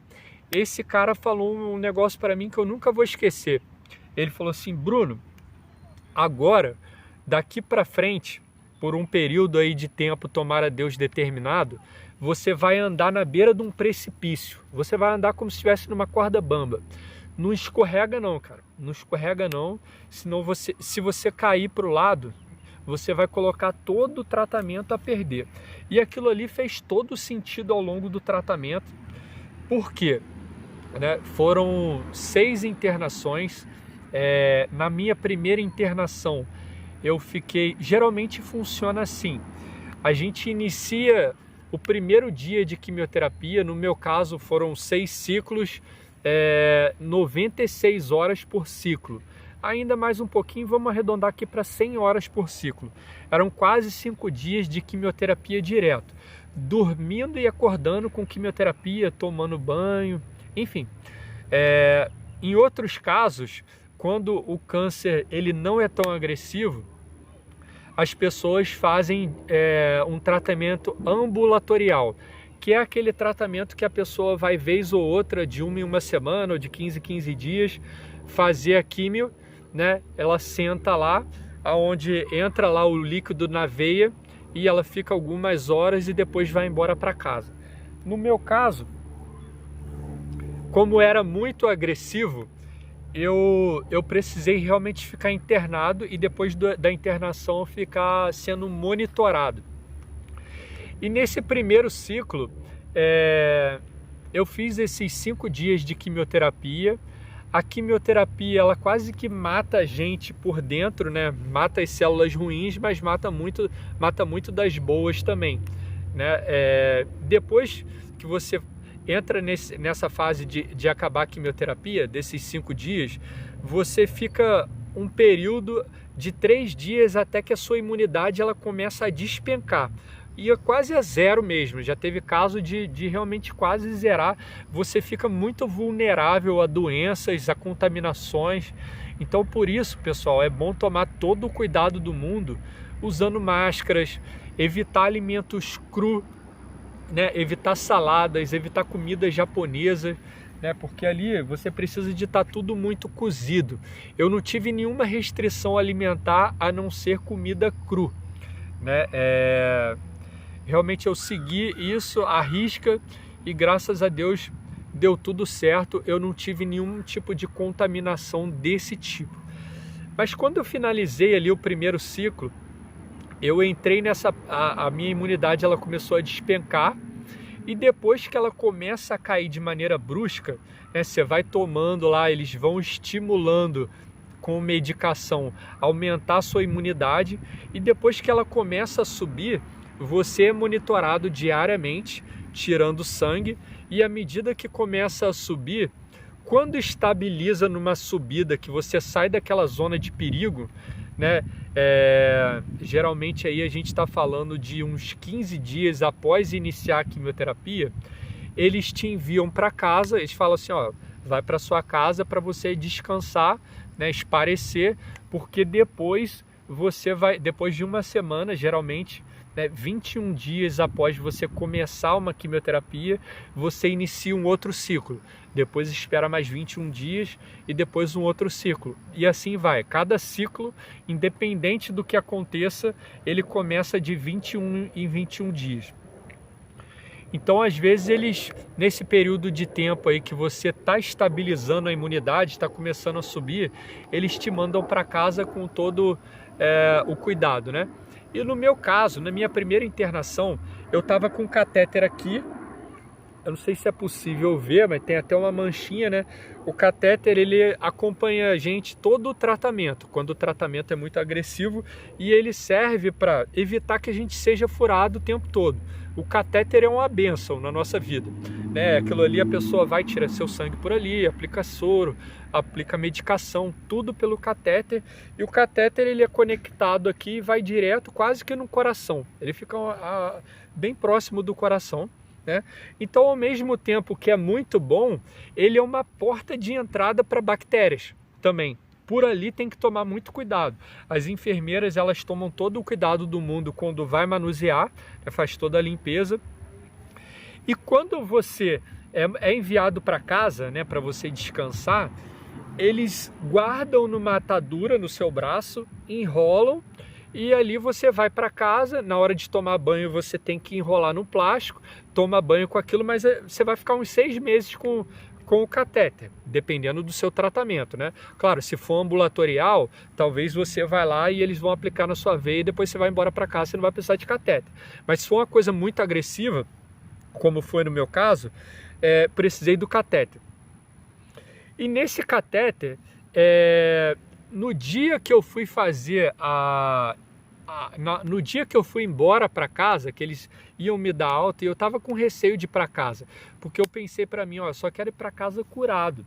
esse cara falou um negócio para mim que eu nunca vou esquecer. Ele falou assim, Bruno, agora, daqui para frente, por um período aí de tempo, tomara Deus determinado, você vai andar na beira de um precipício. Você vai andar como se estivesse numa corda bamba. Não escorrega não, cara. Não escorrega não, senão se você cair para o lado, você vai colocar todo o tratamento a perder. E aquilo ali fez todo sentido ao longo do tratamento. Por quê? Né? Foram 6 internações. Na minha primeira internação, eu fiquei... Geralmente funciona assim. A gente inicia o primeiro dia de quimioterapia. No meu caso, foram 6 ciclos, 96 horas por ciclo. Ainda mais um pouquinho, vamos arredondar aqui para 100 horas por ciclo. Eram quase 5 dias de quimioterapia direto. Dormindo e acordando com quimioterapia, tomando banho, enfim. Em outros casos, quando o câncer ele não é tão agressivo, as pessoas fazem um tratamento ambulatorial, que é aquele tratamento que a pessoa vai vez ou outra, de uma em uma semana ou de 15 em 15 dias, fazer a químio, né? Ela senta lá, onde entra lá o líquido na veia e ela fica algumas horas e depois vai embora para casa. No meu caso, como era muito agressivo, eu precisei realmente ficar internado e depois da internação ficar sendo monitorado. E nesse primeiro ciclo, eu fiz esses 5 dias de quimioterapia. A quimioterapia, ela quase que mata a gente por dentro, né? Mata as células ruins, mas mata muito das boas também, né? Depois que você entra nessa fase de acabar a quimioterapia, desses 5 dias, você fica um período de 3 dias até que a sua imunidade ela começa a despencar. E é quase a zero mesmo, já teve caso de realmente quase zerar. Você fica muito vulnerável a doenças, a contaminações. Então por isso, pessoal, é bom tomar todo o cuidado do mundo, usando máscaras, evitar alimentos crus, né? Evitar saladas, evitar comida japonesa, né? Porque ali você precisa de estar tudo muito cozido. Eu não tive nenhuma restrição alimentar a não ser comida cru, né? Realmente eu segui isso à risca e graças a Deus deu tudo certo. Eu não tive nenhum tipo de contaminação desse tipo. Mas quando eu finalizei ali o primeiro ciclo, eu entrei a minha imunidade ela começou a despencar. E depois que ela começa a cair de maneira brusca, né, você vai tomando lá, eles vão estimulando com medicação, aumentar a sua imunidade. E depois que ela começa a subir, você é monitorado diariamente, tirando sangue. E à medida que começa a subir, quando estabiliza numa subida, que você sai daquela zona de perigo, né? Geralmente aí a gente está falando de uns 15 dias após iniciar a quimioterapia, eles te enviam para casa, eles falam assim, ó, vai para sua casa para você descansar, né, esparecer, porque depois depois de uma semana, geralmente, né, 21 dias após você começar uma quimioterapia, você inicia um outro ciclo. Depois espera mais 21 dias e depois um outro ciclo. E assim vai. Cada ciclo, independente do que aconteça, ele começa de 21 em 21 dias. Então, às vezes, nesse período de tempo aí que você está estabilizando a imunidade, está começando a subir, eles te mandam para casa com todo o cuidado, né? E no meu caso, na minha primeira internação, eu estava com um catéter aqui. Eu não sei se é possível ver, mas tem até uma manchinha, né? O catéter, ele acompanha a gente todo o tratamento, quando o tratamento é muito agressivo, e ele serve para evitar que a gente seja furado o tempo todo. O catéter é uma bênção na nossa vida, né? Aquilo ali, a pessoa vai tirar seu sangue por ali, aplica soro, aplica medicação, tudo pelo catéter. E o catéter, ele é conectado aqui e vai direto quase que no coração. Ele fica bem próximo do coração, né? Então, ao mesmo tempo que é muito bom, ele é uma porta de entrada para bactérias também. Por ali tem que tomar muito cuidado. As enfermeiras, elas tomam todo o cuidado do mundo quando vai manusear, né? Faz toda a limpeza. E quando você é enviado para casa, né, para você descansar, eles guardam numa atadura no seu braço, enrolam, e ali você vai para casa. Na hora de tomar banho você tem que enrolar no plástico, toma banho com aquilo, mas você vai ficar uns 6 meses com o catéter, dependendo do seu tratamento, né? Claro, se for ambulatorial, talvez você vai lá e eles vão aplicar na sua veia e depois você vai embora para casa, você não vai precisar de catéter. Mas se for uma coisa muito agressiva, como foi no meu caso, precisei do catéter. E nesse catéter, no dia que eu fui fazer no dia que eu fui embora para casa, que eles iam me dar alta, e eu estava com receio de ir para casa, porque eu pensei para mim, ó, só quero ir para casa curado.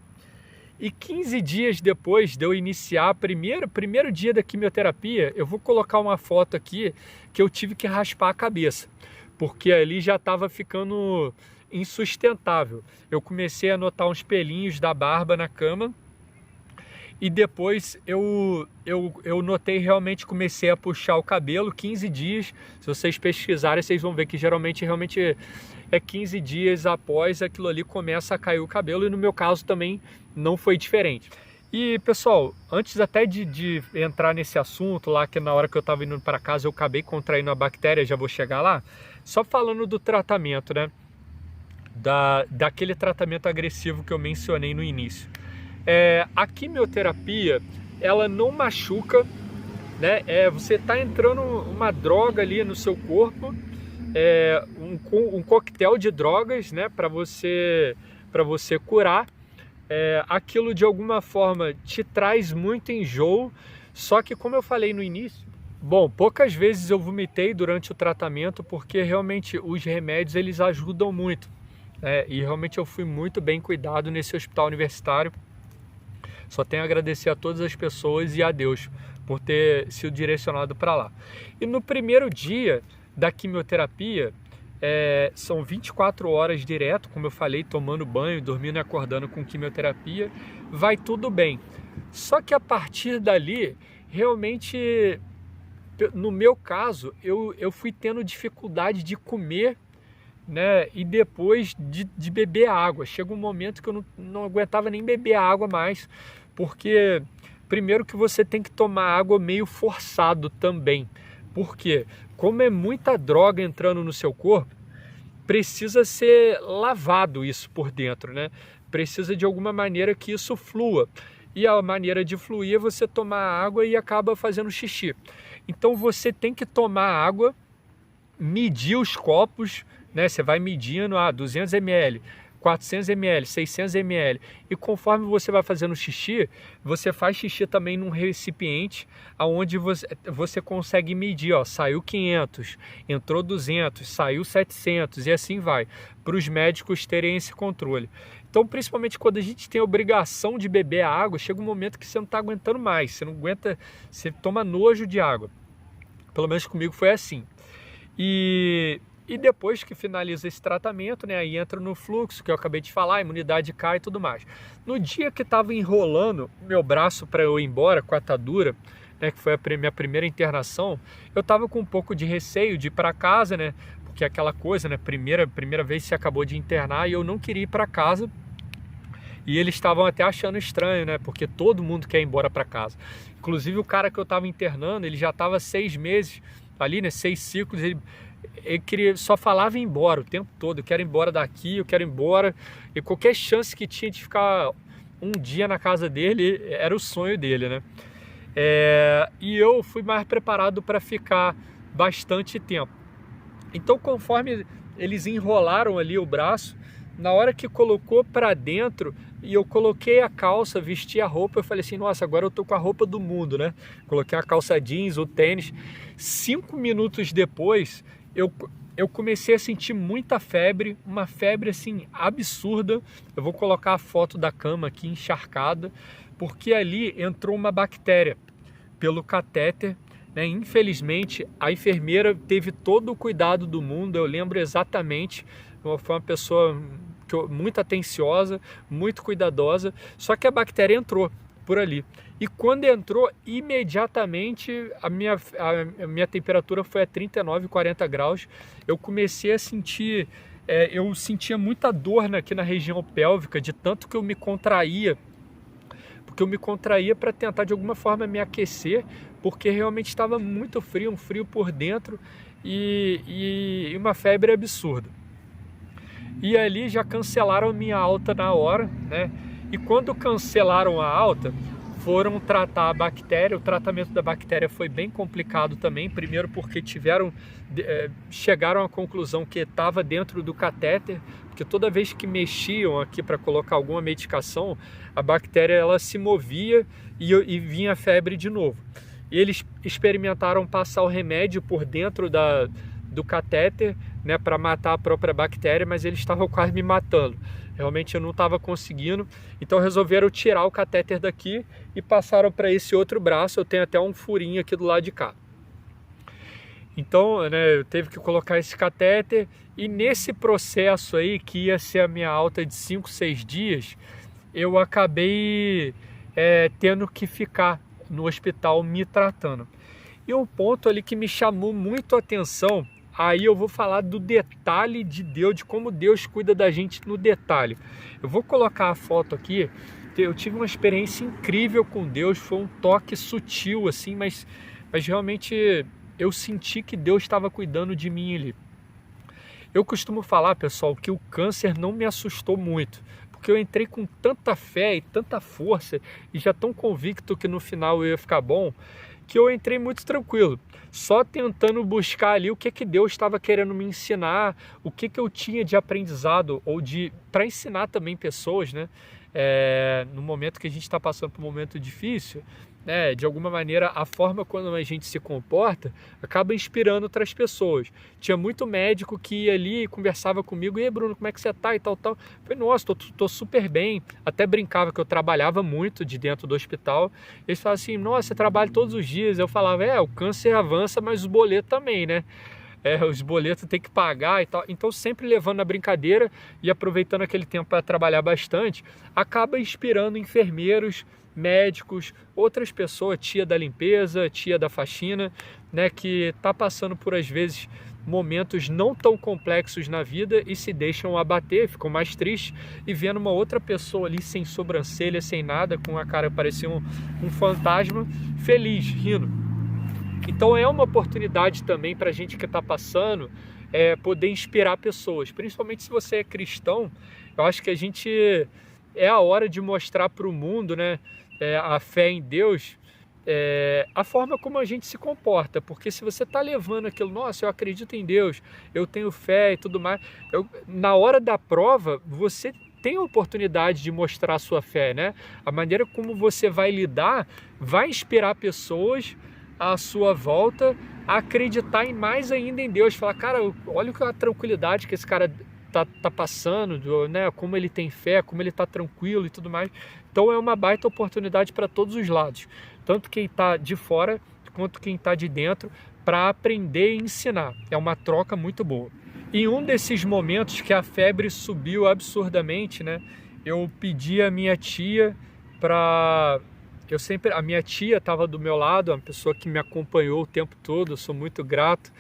E 15 dias depois de eu iniciar primeiro dia da quimioterapia, eu vou colocar uma foto aqui que eu tive que raspar a cabeça, porque ali já estava ficando insustentável. Eu comecei a notar uns pelinhos da barba na cama. E depois eu notei, realmente comecei a puxar o cabelo. 15 dias, se vocês pesquisarem, vocês vão ver que geralmente é 15 dias após aquilo ali começa a cair o cabelo, e no meu caso também não foi diferente. E pessoal, antes até de entrar nesse assunto lá, que na hora que eu estava indo para casa eu acabei contraindo a bactéria, já vou chegar lá, só falando do tratamento, né? Daquele tratamento agressivo que eu mencionei no início. A quimioterapia, ela não machuca, né? Você está entrando uma droga ali no seu corpo, um coquetel de drogas, né, para você curar. Aquilo de alguma forma te traz muito enjoo, só que como eu falei no início, bom, poucas vezes eu vomitei durante o tratamento, porque realmente os remédios eles ajudam muito, né? E realmente eu fui muito bem cuidado nesse hospital universitário. Só tenho a agradecer a todas as pessoas e a Deus por ter sido direcionado para lá. E no primeiro dia da quimioterapia, são 24 horas direto, como eu falei, tomando banho, dormindo e acordando com quimioterapia, vai tudo bem. Só que a partir dali, realmente, no meu caso, eu fui tendo dificuldade de comer, né, e depois de beber água. Chega um momento que eu não aguentava nem beber água mais, porque primeiro que você tem que tomar água meio forçado também. Por quê? Como é muita droga entrando no seu corpo, precisa ser lavado isso por dentro, né? Precisa de alguma maneira que isso flua. E a maneira de fluir é você tomar água e acaba fazendo xixi. Então você tem que tomar água, medir os copos, né? Você vai medindo 200 ml, 400 ml, 600 ml, e conforme você vai fazendo xixi, você faz xixi também num recipiente onde você consegue medir, saiu 500, entrou 200, saiu 700 e assim vai, para os médicos terem esse controle. Então, principalmente quando a gente tem a obrigação de beber a água, chega um momento que você não está aguentando mais, você não aguenta, você toma nojo de água. Pelo menos comigo foi assim. E depois que finaliza esse tratamento, né, aí entra no fluxo, que eu acabei de falar, a imunidade cai e tudo mais. No dia que estava enrolando meu braço para eu ir embora com a atadura, né, que foi a minha primeira internação, eu estava com um pouco de receio de ir para casa, né, porque é aquela coisa, né, primeira vez que você acabou de internar e eu não queria ir para casa. E eles estavam até achando estranho, né, porque todo mundo quer ir embora para casa. Inclusive o cara que eu estava internando, ele já estava 6 meses ali, né, 6 ciclos, ele só falava em ir embora o tempo todo. Eu quero ir embora daqui, eu quero ir embora. E qualquer chance que tinha de ficar um dia na casa dele era o sonho dele, né? E eu fui mais preparado para ficar bastante tempo. Então, conforme eles enrolaram ali o braço, na hora que colocou para dentro e eu coloquei a calça, vesti a roupa, eu falei assim, nossa, agora eu tô com a roupa do mundo, né? Coloquei a calça jeans, o tênis. 5 minutos depois, eu comecei a sentir muita febre, uma febre assim absurda. Eu vou colocar a foto da cama aqui encharcada, porque ali entrou uma bactéria pelo catéter, né? Infelizmente, a enfermeira teve todo o cuidado do mundo, eu lembro exatamente, foi uma pessoa muito atenciosa, muito cuidadosa, só que a bactéria entrou por ali. E quando entrou, imediatamente a minha temperatura foi a 39, 40 graus. Eu comecei a sentir, eu sentia muita dor aqui na região pélvica, de tanto que eu me contraía. Porque eu me contraía para tentar de alguma forma me aquecer, porque realmente estava muito frio, um frio por dentro e uma febre absurda. E ali já cancelaram a minha alta na hora, né? E quando cancelaram a alta, foram tratar a bactéria. O tratamento da bactéria foi bem complicado também. Primeiro porque chegaram à conclusão que estava dentro do catéter, porque toda vez que mexiam aqui para colocar alguma medicação, a bactéria ela se movia e vinha febre de novo. E eles experimentaram passar o remédio por dentro do catéter, né, para matar a própria bactéria, mas eles estavam quase me matando. Realmente eu não estava conseguindo, então resolveram tirar o catéter daqui e passaram para esse outro braço. Eu tenho até um furinho aqui do lado de cá. Então, né, eu teve que colocar esse catéter e nesse processo aí, que ia ser a minha alta de 5, 6 dias, eu acabei tendo que ficar no hospital me tratando. E um ponto ali que me chamou muito a atenção, aí eu vou falar do detalhe de Deus, de como Deus cuida da gente no detalhe. Eu vou colocar a foto aqui. Eu tive uma experiência incrível com Deus, foi um toque sutil assim, mas realmente eu senti que Deus estava cuidando de mim ali. Eu costumo falar, pessoal, que o câncer não me assustou muito, porque eu entrei com tanta fé e tanta força e já tão convicto que no final eu ia ficar bom, que eu entrei muito tranquilo, só tentando buscar ali o que Deus estava querendo me ensinar, o que eu tinha de aprendizado, ou para ensinar também pessoas, né? No momento que a gente está passando por um momento difícil, né, de alguma maneira a forma como a gente se comporta acaba inspirando outras pessoas. Tinha muito médico que ia ali e conversava comigo: e Bruno, como é que você tá? E tal. Eu falei: nossa, tô super bem. Até brincava que eu trabalhava muito de dentro do hospital. Eles falavam assim: nossa, você trabalha todos os dias. Eu falava: o câncer avança, mas os boletos também, né? Os boletos tem que pagar e tal. Então, sempre levando na brincadeira e aproveitando aquele tempo para trabalhar bastante, acaba inspirando enfermeiros, médicos, outras pessoas, tia da limpeza, tia da faxina, né, que está passando por, às vezes, momentos não tão complexos na vida e se deixam abater, ficam mais tristes, e vendo uma outra pessoa ali sem sobrancelha, sem nada, com a cara parecia um fantasma, feliz, rindo. Então é uma oportunidade também para a gente que está passando, poder inspirar pessoas, principalmente se você é cristão. Eu acho que é a hora de mostrar para o mundo, né, a fé em Deus, a forma como a gente se comporta, porque se você está levando aquilo: nossa, eu acredito em Deus, eu tenho fé e tudo mais, na hora da prova você tem a oportunidade de mostrar a sua fé, né? A maneira como você vai lidar vai inspirar pessoas à sua volta a acreditar mais ainda em Deus. Falar: cara, olha a tranquilidade que esse cara tá passando, né? Como ele tem fé, como ele tá tranquilo e tudo mais. Então é uma baita oportunidade para todos os lados, tanto quem está de fora quanto quem está de dentro, para aprender e ensinar. É uma troca muito boa. Em um desses momentos que a febre subiu absurdamente, né, eu pedi a minha tia para... A minha tia estava do meu lado, uma pessoa que me acompanhou o tempo todo, eu sou muito grato.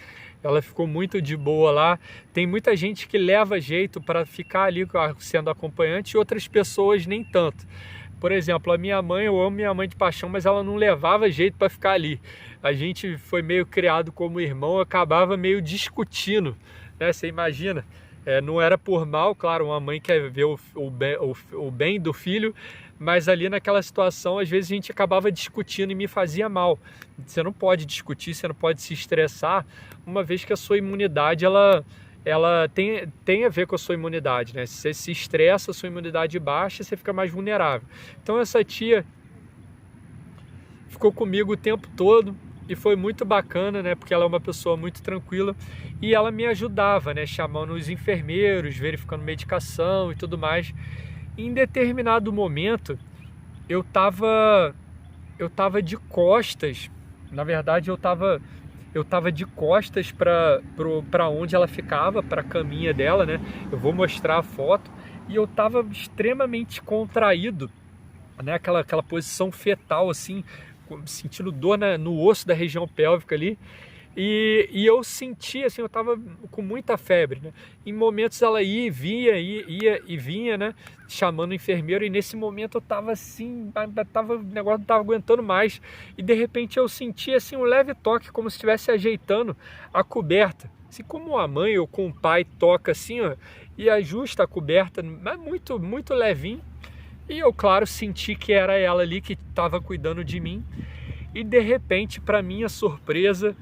Ela ficou muito de boa lá. Tem muita gente que leva jeito para ficar ali sendo acompanhante, e outras pessoas nem tanto. Por exemplo, a minha mãe, eu amo minha mãe de paixão, mas ela não levava jeito para ficar ali. A gente foi meio criado como irmão, acabava meio discutindo, né? Você imagina? Não era por mal, claro, uma mãe quer ver o bem do filho, mas ali naquela situação, às vezes a gente acabava discutindo e me fazia mal. Você não pode discutir, você não pode se estressar, uma vez que a sua imunidade, ela tem a ver com a sua imunidade, né? Se você se estressa, a sua imunidade baixa, você fica mais vulnerável. Então essa tia ficou comigo o tempo todo e foi muito bacana, né? Porque ela é uma pessoa muito tranquila e ela me ajudava, né? Chamando os enfermeiros, verificando medicação e tudo mais. Em determinado momento, eu tava de costas. Na verdade, eu tava de costas para onde ela ficava, para a caminha dela, né? Eu vou mostrar a foto. E eu tava extremamente contraído, né? Aquela posição fetal, assim, sentindo dor no osso da região pélvica ali. E eu senti, assim, eu tava com muita febre, né? Em momentos ela ia e vinha, né? Chamando o enfermeiro, e nesse momento eu tava assim, o negócio não tava aguentando mais. E de repente eu senti, assim, um leve toque, como se estivesse ajeitando a coberta. Assim como a mãe ou com o pai toca assim, ó, e ajusta a coberta, mas muito, muito levinho. E eu, claro, senti que era ela ali que estava cuidando de mim. E de repente, para minha surpresa,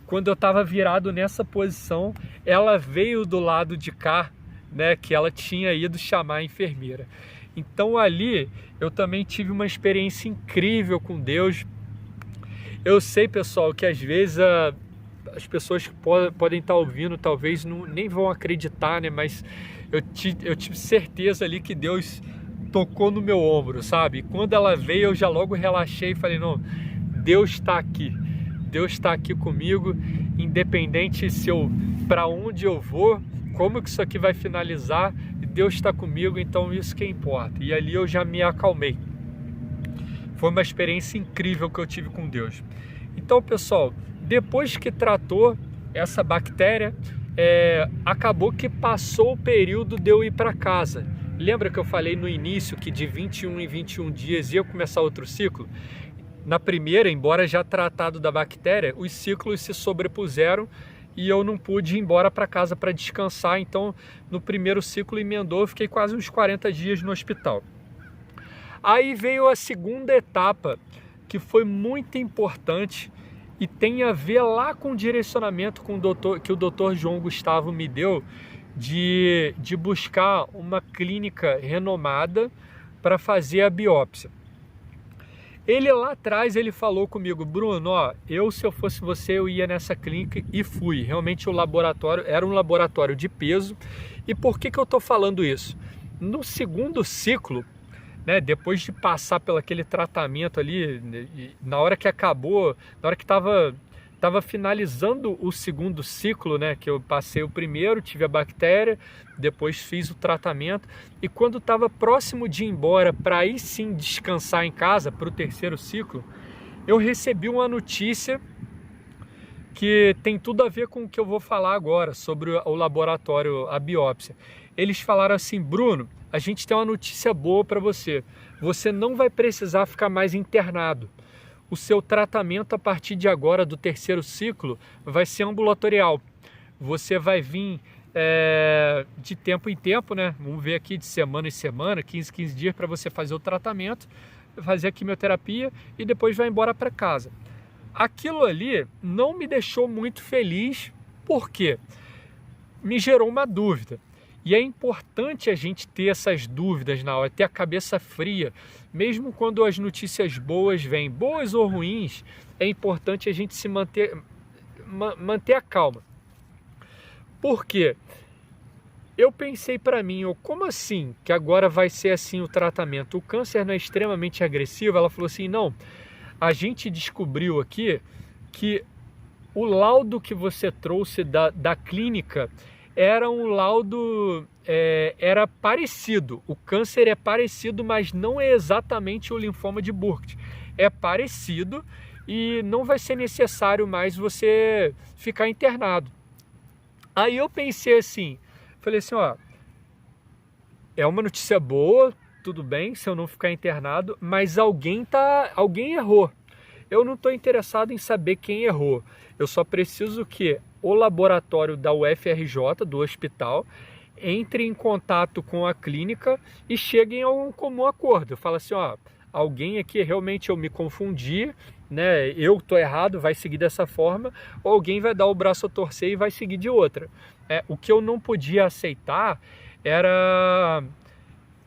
quando eu estava virado nessa posição, ela veio do lado de cá, né, que ela tinha ido chamar a enfermeira. Então ali eu também tive uma experiência incrível com Deus. Eu sei, pessoal, que às vezes as pessoas que podem estar ouvindo talvez nem vão acreditar, né, mas eu tive certeza ali que Deus tocou no meu ombro, sabe? Quando ela veio, eu já logo relaxei e falei: não, Deus está aqui. Deus está aqui comigo, independente para onde eu vou, como que isso aqui vai finalizar, Deus está comigo, então isso que importa. E ali eu já me acalmei. Foi uma experiência incrível que eu tive com Deus. Então, pessoal, depois que tratou essa bactéria, acabou que passou o período de eu ir para casa. Lembra que eu falei no início que de 21 em 21 dias ia começar outro ciclo? Na primeira, embora já tratado da bactéria, os ciclos se sobrepuseram e eu não pude ir embora para casa para descansar. Então, no primeiro ciclo emendou, eu fiquei quase uns 40 dias no hospital. Aí veio a segunda etapa que foi muito importante e tem a ver lá com o direcionamento que o Dr. João Gustavo me deu de buscar uma clínica renomada para fazer a biópsia. Ele lá atrás, ele falou comigo: Bruno, ó, se eu fosse você, eu ia nessa clínica, e fui. Realmente o laboratório era um laboratório de peso. E por que eu estou falando isso? No segundo ciclo, né, depois de passar pelo aquele tratamento ali, na hora que acabou, na hora que estava finalizando o segundo ciclo, né, que eu passei o primeiro, tive a bactéria, depois fiz o tratamento, e quando estava próximo de ir embora para aí sim descansar em casa para o terceiro ciclo, eu recebi uma notícia que tem tudo a ver com o que eu vou falar agora sobre o laboratório, a biópsia. Eles falaram assim: Bruno, a gente tem uma notícia boa para você. Você não vai precisar ficar mais internado. O seu tratamento a partir de agora, do terceiro ciclo, vai ser ambulatorial. Você vai vir de tempo em tempo, né? Vamos ver aqui, de semana em semana, 15 dias para você fazer o tratamento, fazer a quimioterapia e depois vai embora para casa. Aquilo ali não me deixou muito feliz, porque me gerou uma dúvida. E é importante a gente ter essas dúvidas na hora, ter a cabeça fria. Mesmo quando as notícias boas vêm, boas ou ruins, é importante a gente se manter a calma. Por quê? Eu pensei para mim, como assim que agora vai ser assim o tratamento? O câncer não é extremamente agressivo? Ela falou assim: não, a gente descobriu aqui que o laudo que você trouxe da clínica era um laudo, era parecido. O câncer é parecido, mas não é exatamente o linfoma de Burkitt. É parecido e não vai ser necessário mais você ficar internado. Aí eu pensei assim, falei assim, ó, é uma notícia boa, tudo bem se eu não ficar internado, mas alguém errou. Eu não estou interessado em saber quem errou. Eu só preciso que o laboratório da UFRJ, do hospital, entre em contato com a clínica e cheguem a um comum acordo. Eu falo assim, ó, alguém aqui realmente eu me confundi, né? Eu estou errado, vai seguir dessa forma, ou alguém vai dar o braço a torcer e vai seguir de outra. O que eu não podia aceitar era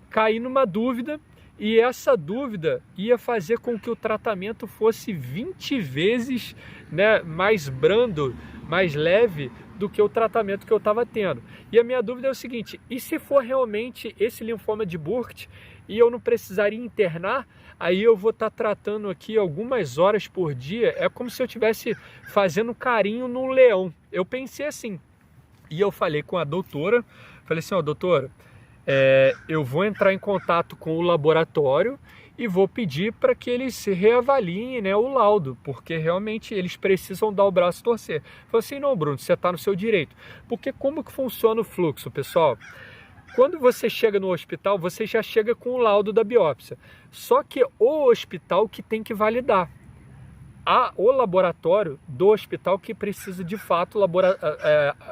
cair numa dúvida, e essa dúvida ia fazer com que o tratamento fosse 20 vezes, né, mais brando, mais leve do que o tratamento que eu estava tendo. E a minha dúvida é o seguinte: e se for realmente esse linfoma de Burkitt e eu não precisaria internar, aí eu vou estar tratando aqui algumas horas por dia, é como se eu estivesse fazendo carinho num leão. Eu pensei assim, e eu falei com a doutora, falei assim, ó, doutora, eu vou entrar em contato com o laboratório e vou pedir para que eles reavaliem, né, o laudo, porque realmente eles precisam dar o braço a torcer. Falei assim, não, Bruno, você está no seu direito. Porque como que funciona o fluxo, pessoal? Quando você chega no hospital, você já chega com o laudo da biópsia. Só que o hospital que tem que validar. O laboratório do hospital que precisa de fato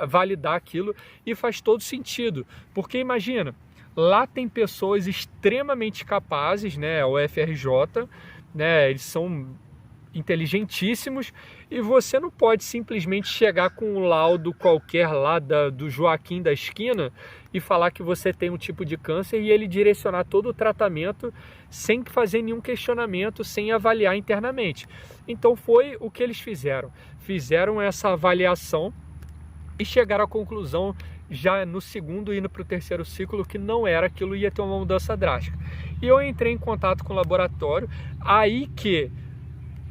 validar aquilo, e faz todo sentido. Porque imagina, lá tem pessoas extremamente capazes, né, o UFRJ, né, eles são inteligentíssimos, e você não pode simplesmente chegar com um laudo qualquer lá do Joaquim da esquina e falar que você tem um tipo de câncer e ele direcionar todo o tratamento sem fazer nenhum questionamento, sem avaliar internamente. Então foi o que eles fizeram. Fizeram essa avaliação e chegaram à conclusão, já no segundo, indo para o terceiro ciclo, que não era aquilo, ia ter uma mudança drástica. E eu entrei em contato com o laboratório, aí que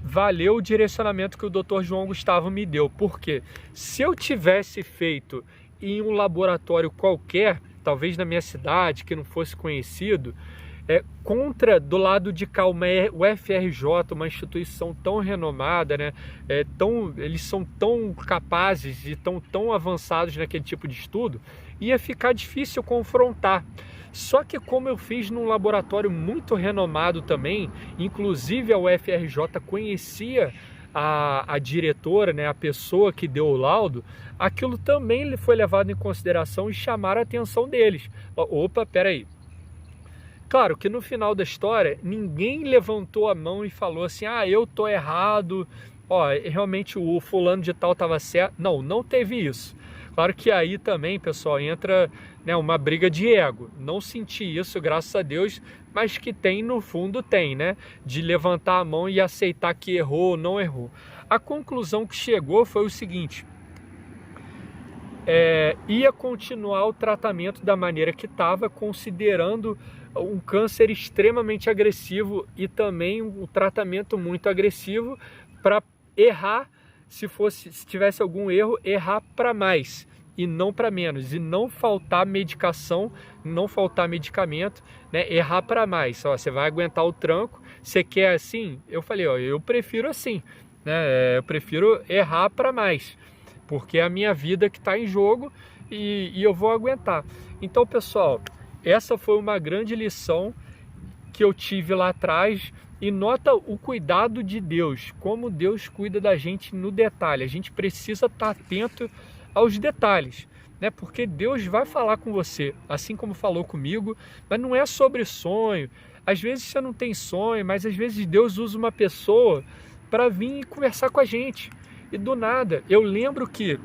valeu o direcionamento que o Dr. João Gustavo me deu, porque se eu tivesse feito em um laboratório qualquer, talvez na minha cidade, que não fosse conhecido, do lado de cá, o UFRJ, uma instituição tão renomada, né, eles são tão capazes e tão avançados naquele tipo de estudo, ia ficar difícil confrontar. Só que como eu fiz num laboratório muito renomado também, inclusive a UFRJ conhecia a diretora, né, a pessoa que deu o laudo, aquilo também foi levado em consideração e chamaram a atenção deles. Opa, peraí. Claro que no final da história, ninguém levantou a mão e falou assim, ah, eu tô errado, ó, realmente o fulano de tal estava certo. Não, não teve isso. Claro que aí também, pessoal, entra, né, uma briga de ego. Não senti isso, graças a Deus, mas que tem, no fundo tem, né? De levantar a mão e aceitar que errou ou não errou. A conclusão que chegou foi o seguinte: ia continuar o tratamento da maneira que estava, considerando um câncer extremamente agressivo e também um tratamento muito agressivo para errar, se tivesse algum erro, errar para mais e não para menos, e não faltar medicação, não faltar medicamento, né? Errar para mais. Ó, você vai aguentar o tranco, você quer assim? Eu falei, ó, eu prefiro assim, né? Eu prefiro errar para mais, porque é a minha vida que está em jogo e eu vou aguentar. Então, pessoal, essa foi uma grande lição que eu tive lá atrás. E nota o cuidado de Deus, como Deus cuida da gente no detalhe. A gente precisa estar atento aos detalhes, né? Porque Deus vai falar com você, assim como falou comigo, mas não é sobre sonho. Às vezes você não tem sonho, mas às vezes Deus usa uma pessoa para vir conversar com a gente. E do nada, eu lembro que,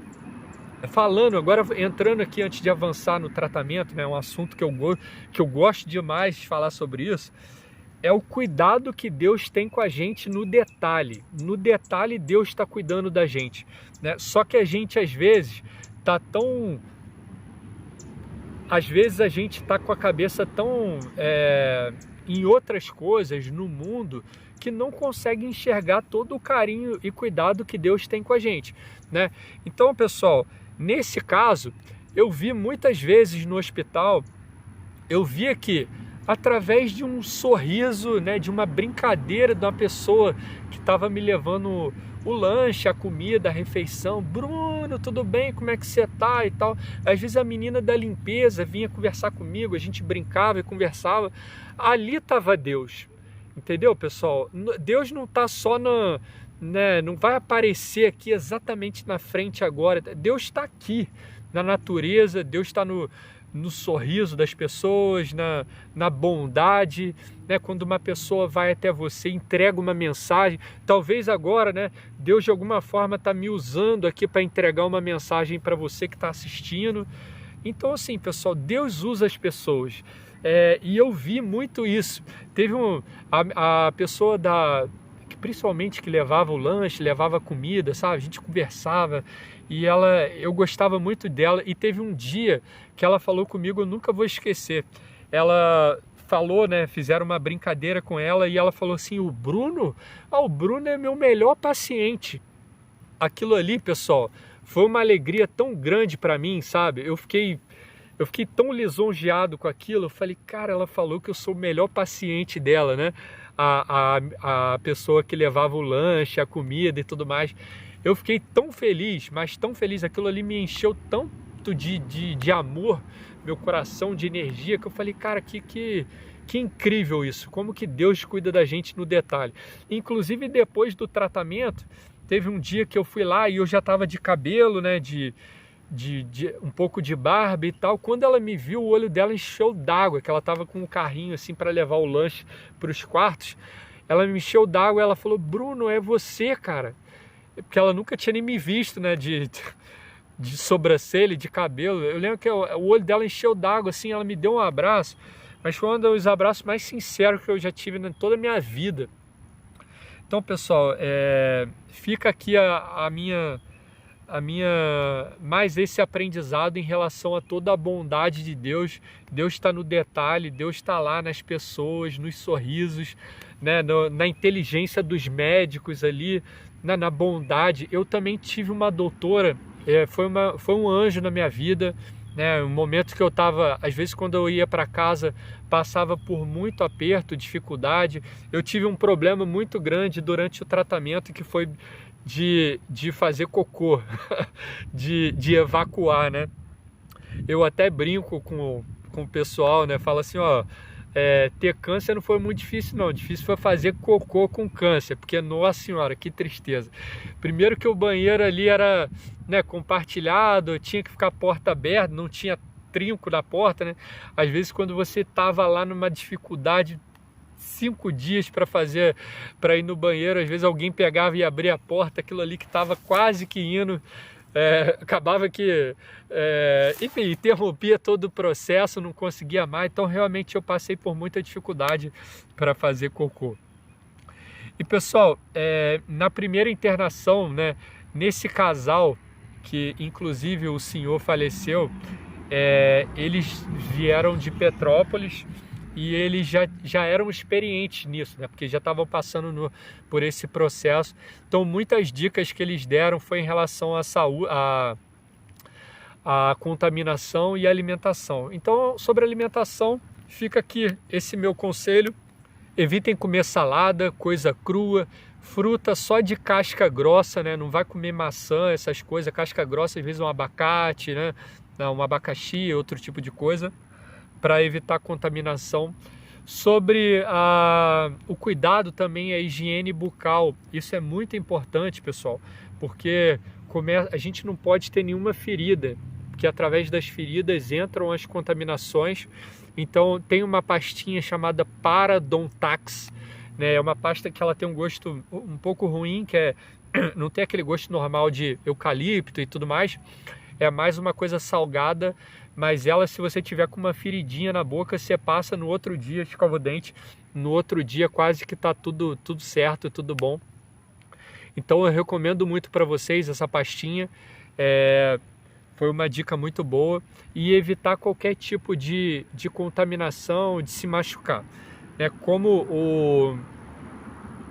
falando, agora entrando aqui antes de avançar no tratamento, né, um assunto que eu gosto demais de falar sobre isso, é o cuidado que Deus tem com a gente no detalhe. No detalhe, Deus está cuidando da gente, né? Só que a gente, às vezes, a gente está com a cabeça tão em outras coisas no mundo, que não consegue enxergar todo o carinho e cuidado que Deus tem com a gente, né? Então, pessoal, nesse caso, eu vi muitas vezes no hospital, eu via que através de um sorriso, né, de uma brincadeira de uma pessoa que estava me levando o lanche, a comida, a refeição. Bruno, tudo bem? Como é que você tá? E tal. Às vezes a menina da limpeza vinha conversar comigo, a gente brincava e conversava. Ali estava Deus, entendeu, pessoal? Deus não está só né, não vai aparecer aqui exatamente na frente agora. Deus está aqui na natureza, Deus está no sorriso das pessoas, na bondade, né? Quando uma pessoa vai até você, entrega uma mensagem, talvez agora, né, Deus de alguma forma está me usando aqui para entregar uma mensagem para você que está assistindo. Então, assim, pessoal, Deus usa as pessoas, e eu vi muito isso. Teve a pessoa principalmente que levava o lanche, levava a comida, sabe? A gente conversava e eu gostava muito dela. E teve um dia que ela falou comigo, eu nunca vou esquecer. Ela falou, né? Fizeram uma brincadeira com ela e ela falou assim: o Bruno é meu melhor paciente. Aquilo ali, pessoal, foi uma alegria tão grande para mim, sabe? Eu fiquei tão lisonjeado com aquilo. Eu falei, cara, ela falou que eu sou o melhor paciente dela, né? A pessoa que levava o lanche, a comida e tudo mais. Eu fiquei tão feliz, mas tão feliz, aquilo ali me encheu tanto de amor, meu coração, de energia, que eu falei, cara, que incrível isso, como que Deus cuida da gente no detalhe. Inclusive, depois do tratamento, teve um dia que eu fui lá e eu já estava de cabelo, né, de um pouco de barba e tal. Quando ela me viu, o olho dela encheu d'água, que ela estava com um carrinho assim para levar o lanche para os quartos. Ela me encheu d'água e ela falou, Bruno, é você, cara. Porque ela nunca tinha nem me visto, né, de sobrancelha, de cabelo. Eu lembro que o olho dela encheu d'água, assim, ela me deu um abraço, mas foi um dos abraços mais sinceros que eu já tive em toda a minha vida. Então, pessoal, fica aqui a minha mais esse aprendizado em relação a toda a bondade de Deus. Deus está no detalhe, Deus está lá nas pessoas, nos sorrisos, né, na inteligência dos médicos ali, na bondade. Eu também tive uma doutora, foi um anjo na minha vida, né, um momento que eu estava, às vezes quando eu ia para casa, passava por muito aperto, dificuldade. Eu tive um problema muito grande durante o tratamento, que foi de fazer cocô, de evacuar, né? Eu até brinco com o pessoal, né? Falo assim, ó, ter câncer não foi muito difícil, não. Difícil foi fazer cocô com câncer, porque, nossa senhora, que tristeza. Primeiro que o banheiro ali era, né, compartilhado, tinha que ficar a porta aberta, não tinha trinco na porta, né? Às vezes quando você estava lá numa dificuldade, 5 dias para ir no banheiro, às vezes alguém pegava e abria a porta, aquilo ali que estava quase que indo, acabava que, enfim, interrompia todo o processo, não conseguia mais. Então realmente eu passei por muita dificuldade para fazer cocô. E pessoal, na primeira internação, né, nesse casal, que inclusive o senhor faleceu, eles vieram de Petrópolis e eles já eram experientes nisso, né, porque já estavam passando por esse processo. Então muitas dicas que eles deram foi em relação à saúde, à contaminação e alimentação. Então sobre alimentação fica aqui esse meu conselho: evitem comer salada, coisa crua, fruta só de casca grossa, né? Não vai comer maçã, essas coisas, casca grossa, às vezes um abacate, né? Um abacaxi, outro tipo de coisa, para evitar contaminação. Sobre o cuidado também, a higiene bucal, isso é muito importante, pessoal, porque a gente não pode ter nenhuma ferida, porque através das feridas entram as contaminações. Então tem uma pastinha chamada Parodontax, né? É uma pasta que ela tem um gosto um pouco ruim, que não tem aquele gosto normal de eucalipto e tudo mais, é mais uma coisa salgada, mas ela, se você tiver com uma feridinha na boca, você passa no outro dia, escova o dente, no outro dia quase que tá tudo certo, tudo bom. Então eu recomendo muito para vocês essa pastinha, foi uma dica muito boa. E evitar qualquer tipo de contaminação, de se machucar, né? Como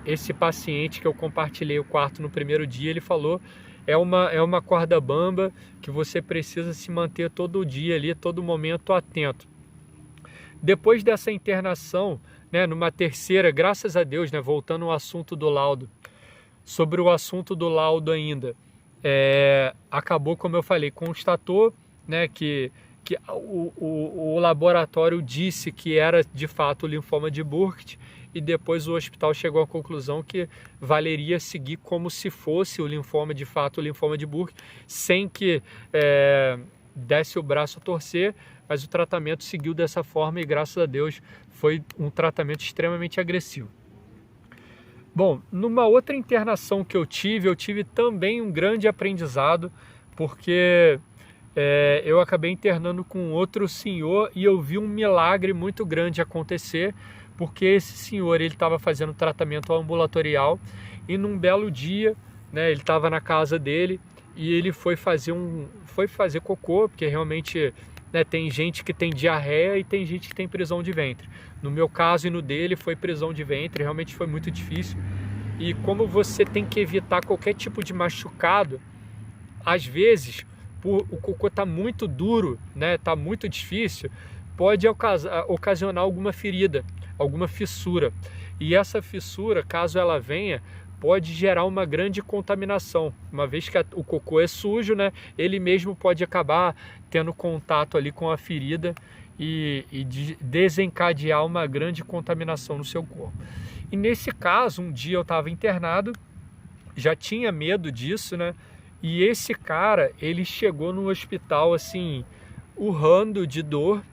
esse paciente que eu compartilhei o quarto no primeiro dia, ele falou, é uma corda bamba que você precisa se manter todo dia ali, todo momento atento. Depois dessa internação, né, numa terceira, graças a Deus, né, voltando ao assunto do laudo, sobre o assunto do laudo ainda, acabou, como eu falei, constatou, né, que o laboratório disse que era de fato o linfoma de Burkitt, e depois o hospital chegou à conclusão que valeria seguir como se fosse o linfoma de fato, o linfoma de Burkitt, sem que desse o braço a torcer, mas o tratamento seguiu dessa forma e graças a Deus foi um tratamento extremamente agressivo. Bom, numa outra internação que eu tive também um grande aprendizado, porque eu acabei internando com outro senhor e eu vi um milagre muito grande acontecer, porque esse senhor ele estava fazendo tratamento ambulatorial e num belo dia, né, ele estava na casa dele e ele foi fazer cocô, porque realmente, né, tem gente que tem diarreia e tem gente que tem prisão de ventre. No meu caso e no dele foi prisão de ventre, realmente foi muito difícil. E como você tem que evitar qualquer tipo de machucado, às vezes o cocô está muito duro, né, tá muito difícil, pode ocasionar alguma ferida, alguma fissura. E essa fissura, caso ela venha, pode gerar uma grande contaminação. Uma vez que o cocô é sujo, né, ele mesmo pode acabar tendo contato ali com a ferida e desencadear uma grande contaminação no seu corpo. E nesse caso, um dia eu estava internado, já tinha medo disso, né? E esse cara, ele chegou no hospital assim, urrando de dor,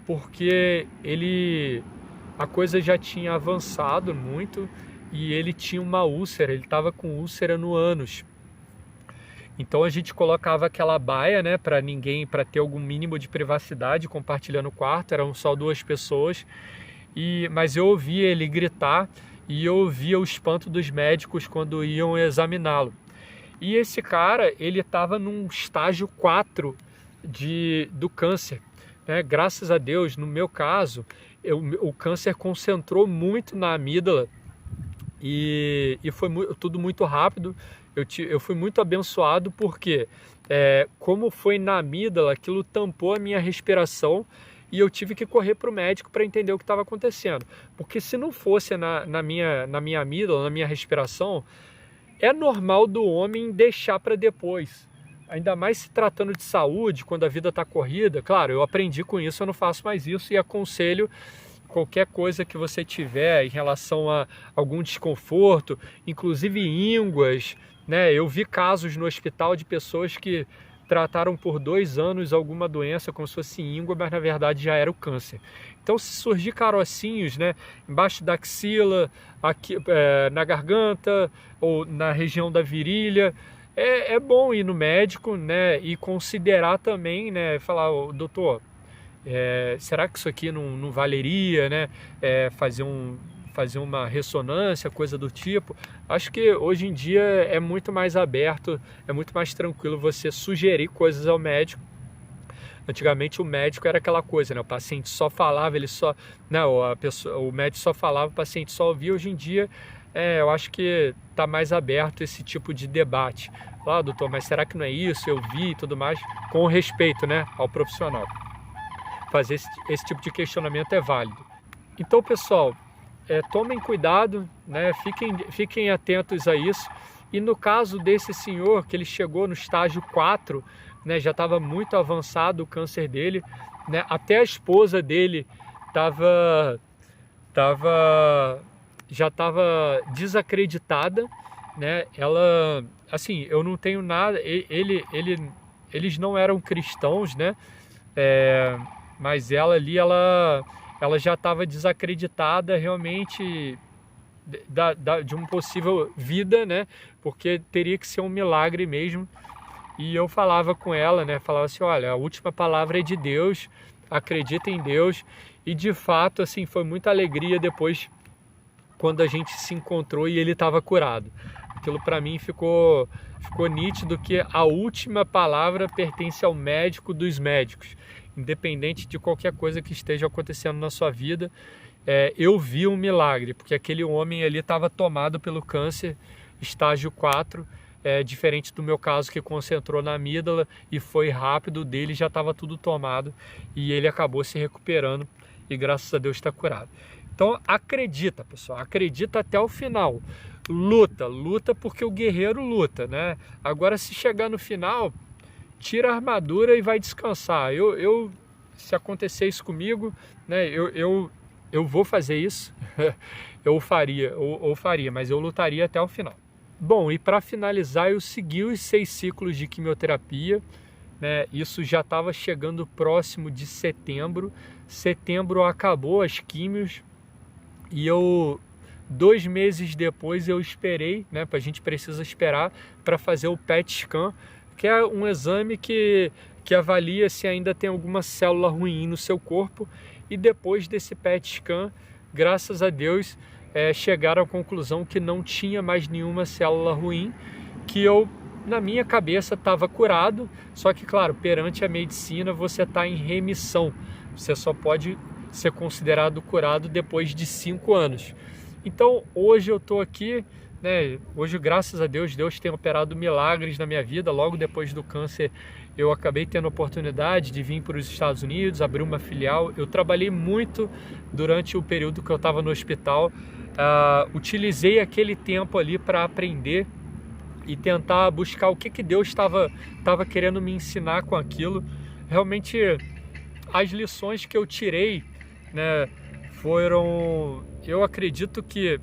porque a coisa já tinha avançado muito e ele tinha uma úlcera, ele estava com úlcera no ânus. Então a gente colocava aquela baia, né, para ter algum mínimo de privacidade compartilhando o quarto, eram só 2 pessoas, mas eu ouvia ele gritar e eu ouvia o espanto dos médicos quando iam examiná-lo. E esse cara, ele estava num estágio 4 do câncer, né? Graças a Deus, no meu caso, o câncer concentrou muito na amígdala e foi tudo muito rápido. Eu fui muito abençoado porque, como foi na amígdala, aquilo tampou a minha respiração e eu tive que correr para o médico para entender o que estava acontecendo. Porque se não fosse na minha amígdala, na minha respiração, é normal do homem deixar para depois. Ainda mais se tratando de saúde, quando a vida está corrida. Claro, eu aprendi com isso, eu não faço mais isso e aconselho qualquer coisa que você tiver em relação a algum desconforto, inclusive ínguas, né? Eu vi casos no hospital de pessoas que trataram por 2 anos alguma doença como se fosse íngua, mas na verdade já era o câncer. Então, se surgir carocinhos, né, embaixo da axila, aqui, na garganta ou na região da virilha, é bom ir no médico, né, e considerar também, né, falar, doutor, será que isso aqui não valeria, né, fazer uma ressonância, coisa do tipo. Acho que hoje em dia é muito mais aberto, é muito mais tranquilo você sugerir coisas ao médico. Antigamente o médico era aquela coisa, né? O paciente só falava, o médico só falava, o paciente só ouvia. Hoje em dia, eu acho que está mais aberto esse tipo de debate. Doutor, mas será que não é isso? Eu vi e tudo mais, com respeito, né, ao profissional. Fazer esse tipo de questionamento é válido. Então, pessoal, tomem cuidado, né? Fiquem atentos a isso. E no caso desse senhor, que ele chegou no estágio 4, né, já estava muito avançado o câncer dele, né, até a esposa dele já estava desacreditada, né? Ela, assim, eu não tenho nada, eles não eram cristãos, né? Mas ela ali, ela já estava desacreditada realmente de uma possível vida, né? Porque teria que ser um milagre mesmo. E eu falava com ela, né? Falava assim, olha, a última palavra é de Deus, acredita em Deus. E de fato, assim, foi muita alegria depois quando a gente se encontrou e ele estava curado. Aquilo para mim ficou nítido que a última palavra pertence ao médico dos médicos. Independente de qualquer coisa que esteja acontecendo na sua vida, eu vi um milagre, porque aquele homem ali estava tomado pelo câncer, estágio 4, diferente do meu caso que concentrou na amígdala e foi rápido, dele já estava tudo tomado e ele acabou se recuperando e graças a Deus está curado. Então acredita, pessoal, acredita até o final, luta porque o guerreiro luta, né? Agora se chegar no final, tira a armadura e vai descansar. Se acontecer isso comigo, né, eu vou fazer isso, eu faria, mas eu lutaria até o final. Bom, e para finalizar, eu segui os 6 ciclos de quimioterapia, né? Isso já estava chegando próximo de setembro. Setembro acabou as químios e 2 meses depois eu esperei, né? A gente precisa esperar para fazer o PET scan, que é um exame que avalia se ainda tem alguma célula ruim no seu corpo. E depois desse PET scan, graças a Deus, chegaram à conclusão que não tinha mais nenhuma célula ruim, que eu, na minha cabeça, estava curado. Só que, claro, perante a medicina, você está em remissão. Você só pode ser considerado curado depois de 5 anos. Então, hoje eu estou aqui, né? Hoje, graças a Deus, Deus tem operado milagres na minha vida. Logo depois do câncer, eu acabei tendo a oportunidade de vir para os Estados Unidos, abrir uma filial. Eu trabalhei muito durante o período que eu estava no hospital. Utilizei aquele tempo ali para aprender e tentar buscar o que Deus estava querendo me ensinar com aquilo. Realmente, as lições que eu tirei, né, foram... Eu acredito que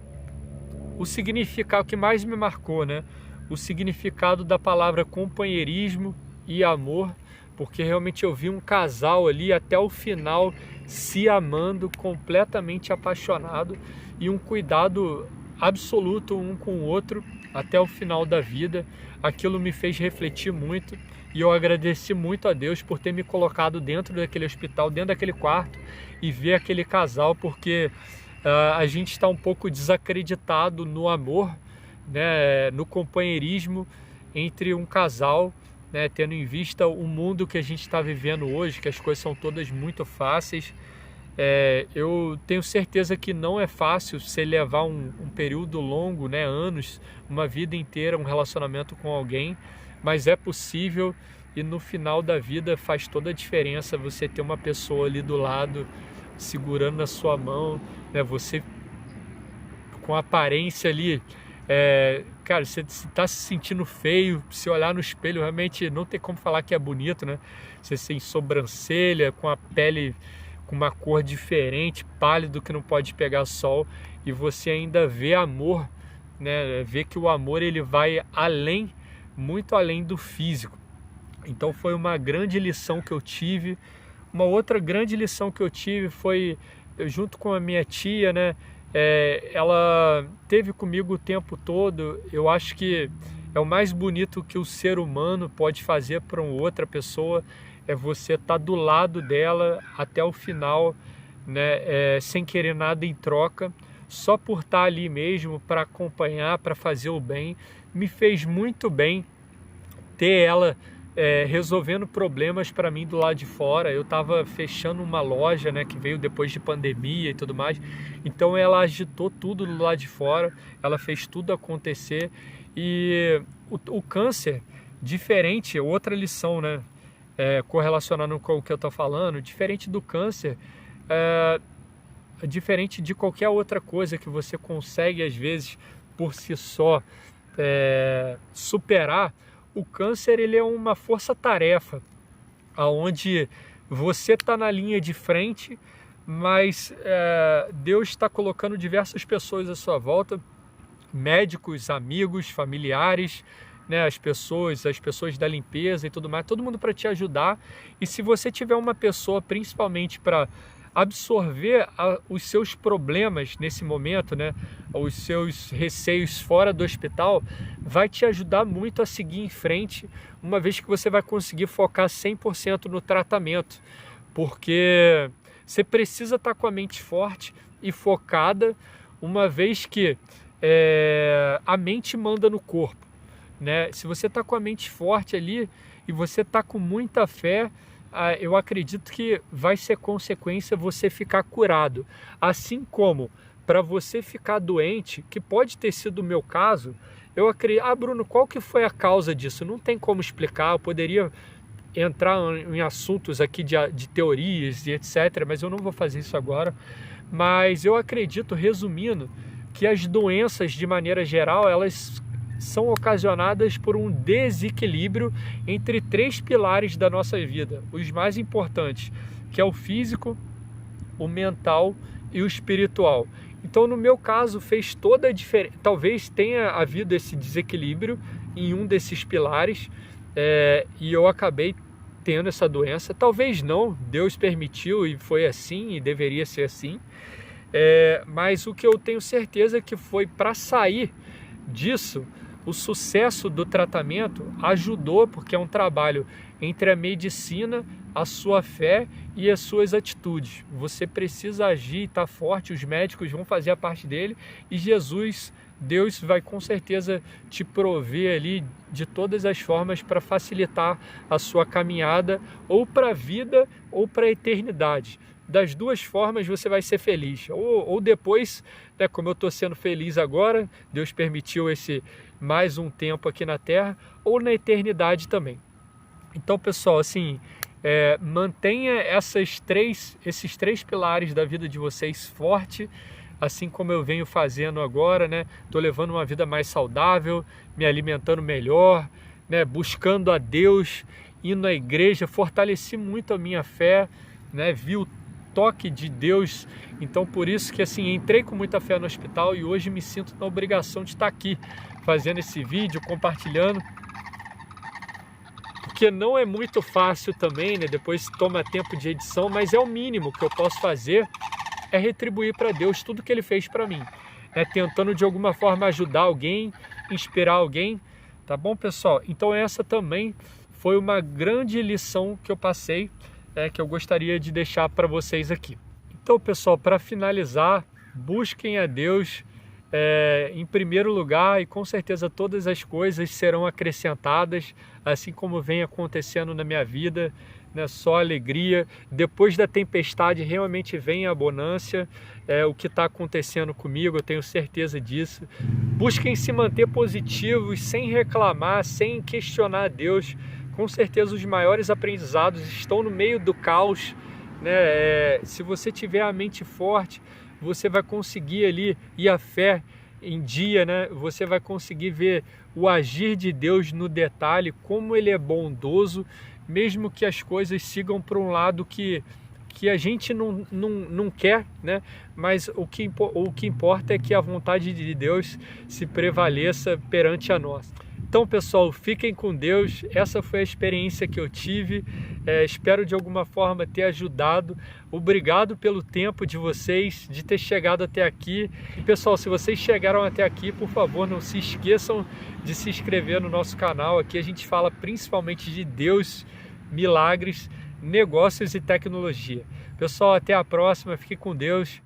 o significado que mais me marcou, né, o significado da palavra companheirismo e amor, porque realmente eu vi um casal ali até o final se amando, completamente apaixonado, e um cuidado absoluto um com o outro até o final da vida. Aquilo me fez refletir muito e eu agradeci muito a Deus por ter me colocado dentro daquele hospital, dentro daquele quarto, e ver aquele casal, porque a gente está um pouco desacreditado no amor, né, no companheirismo entre um casal, né, tendo em vista o mundo que a gente está vivendo hoje, que as coisas são todas muito fáceis. Eu tenho certeza que não é fácil você levar um período longo, né, anos, uma vida inteira, um relacionamento com alguém, mas é possível, e no final da vida faz toda a diferença você ter uma pessoa ali do lado, segurando na sua mão, né, você com a aparência ali, cara, você está se sentindo feio, se olhar no espelho, realmente não tem como falar que é bonito, né? Você sem sobrancelha, com a pele com uma cor diferente, pálido, que não pode pegar sol, e você ainda vê amor, né? Vê que o amor ele vai além, muito além do físico. Então foi uma grande lição que eu tive. Uma outra grande lição que eu tive foi, eu junto com a minha tia, né? Ela teve comigo o tempo todo. Eu acho que é o mais bonito que o ser humano pode fazer para uma outra pessoa, é você estar do lado dela até o final, né? Sem querer nada em troca, só por estar ali mesmo para acompanhar, para fazer o bem. Me fez muito bem ter ela resolvendo problemas para mim do lado de fora. Eu estava fechando uma loja, né, que veio depois de pandemia e tudo mais, então ela agitou tudo do lado de fora, ela fez tudo acontecer. E o câncer, diferente, outra lição, né, correlacionando com o que eu estou falando, diferente do câncer, diferente de qualquer outra coisa que você consegue às vezes por si só superar, o câncer ele é uma força-tarefa, onde você está na linha de frente, mas Deus está colocando diversas pessoas à sua volta, médicos, amigos, familiares, né, as pessoas da limpeza e tudo mais, todo mundo para te ajudar. E se você tiver uma pessoa principalmente para absorver os seus problemas nesse momento, né, os seus receios fora do hospital, vai te ajudar muito a seguir em frente, uma vez que você vai conseguir focar 100% no tratamento, porque você precisa estar com a mente forte e focada, uma vez que a mente manda no corpo, né? Se você está com a mente forte ali e você está com muita fé, eu acredito que vai ser consequência você ficar curado. Assim como para você ficar doente, que pode ter sido o meu caso, eu acredito, Bruno, qual que foi a causa disso? Não tem como explicar, eu poderia entrar em assuntos aqui de teorias e etc, mas eu não vou fazer isso agora. Mas eu acredito, resumindo, que as doenças, de maneira geral, elas são ocasionadas por um desequilíbrio entre 3 pilares da nossa vida, os mais importantes, que é o físico, o mental e o espiritual. Então, no meu caso, fez toda a diferença. Talvez tenha havido esse desequilíbrio em um desses pilares, e eu acabei tendo essa doença. Talvez não, Deus permitiu e foi assim e deveria ser assim. Mas o que eu tenho certeza é que foi para sair disso. O sucesso do tratamento ajudou, porque é um trabalho entre a medicina, a sua fé e as suas atitudes. Você precisa agir, estar forte, os médicos vão fazer a parte dele e Jesus, Deus, vai com certeza te prover ali de todas as formas para facilitar a sua caminhada, ou para a vida ou para a eternidade. Das duas formas você vai ser feliz, ou depois, né, como eu estou sendo feliz agora, Deus permitiu mais um tempo aqui na Terra, ou na eternidade também. Então, pessoal, assim, mantenha esses três pilares da vida de vocês forte, assim como eu venho fazendo agora, né? Estou levando uma vida mais saudável, me alimentando melhor, né? Buscando a Deus, indo à igreja, fortaleci muito a minha fé, né? Vi o toque de Deus, então por isso que assim, entrei com muita fé no hospital e hoje me sinto na obrigação de estar aqui, fazendo esse vídeo, compartilhando, porque não é muito fácil também, né? Depois toma tempo de edição, mas é o mínimo que eu posso fazer, é retribuir para Deus tudo que Ele fez para mim, tentando de alguma forma ajudar alguém, inspirar alguém, tá bom, pessoal? Então essa também foi uma grande lição que eu passei, que eu gostaria de deixar para vocês aqui. Então, pessoal, para finalizar, busquem a Deus em primeiro lugar, e com certeza todas as coisas serão acrescentadas, assim como vem acontecendo na minha vida, né? Só alegria. Depois da tempestade realmente vem a bonança. O que está acontecendo comigo, eu tenho certeza disso. Busquem se manter positivos, sem reclamar, sem questionar Deus. Com certeza os maiores aprendizados estão no meio do caos, né? Se você tiver a mente forte, você vai conseguir ali, e a fé em dia, né? Você vai conseguir ver o agir de Deus no detalhe, como Ele é bondoso, mesmo que as coisas sigam para um lado que a gente não quer, né? Mas o que importa é que a vontade de Deus se prevaleça perante a nossa. Então, pessoal, fiquem com Deus. Essa foi a experiência que eu tive. Espero de alguma forma ter ajudado. Obrigado pelo tempo de vocês, de ter chegado até aqui. E, pessoal, se vocês chegaram até aqui, por favor, não se esqueçam de se inscrever no nosso canal. Aqui a gente fala principalmente de Deus, milagres, negócios e tecnologia. Pessoal, até a próxima. Fique com Deus.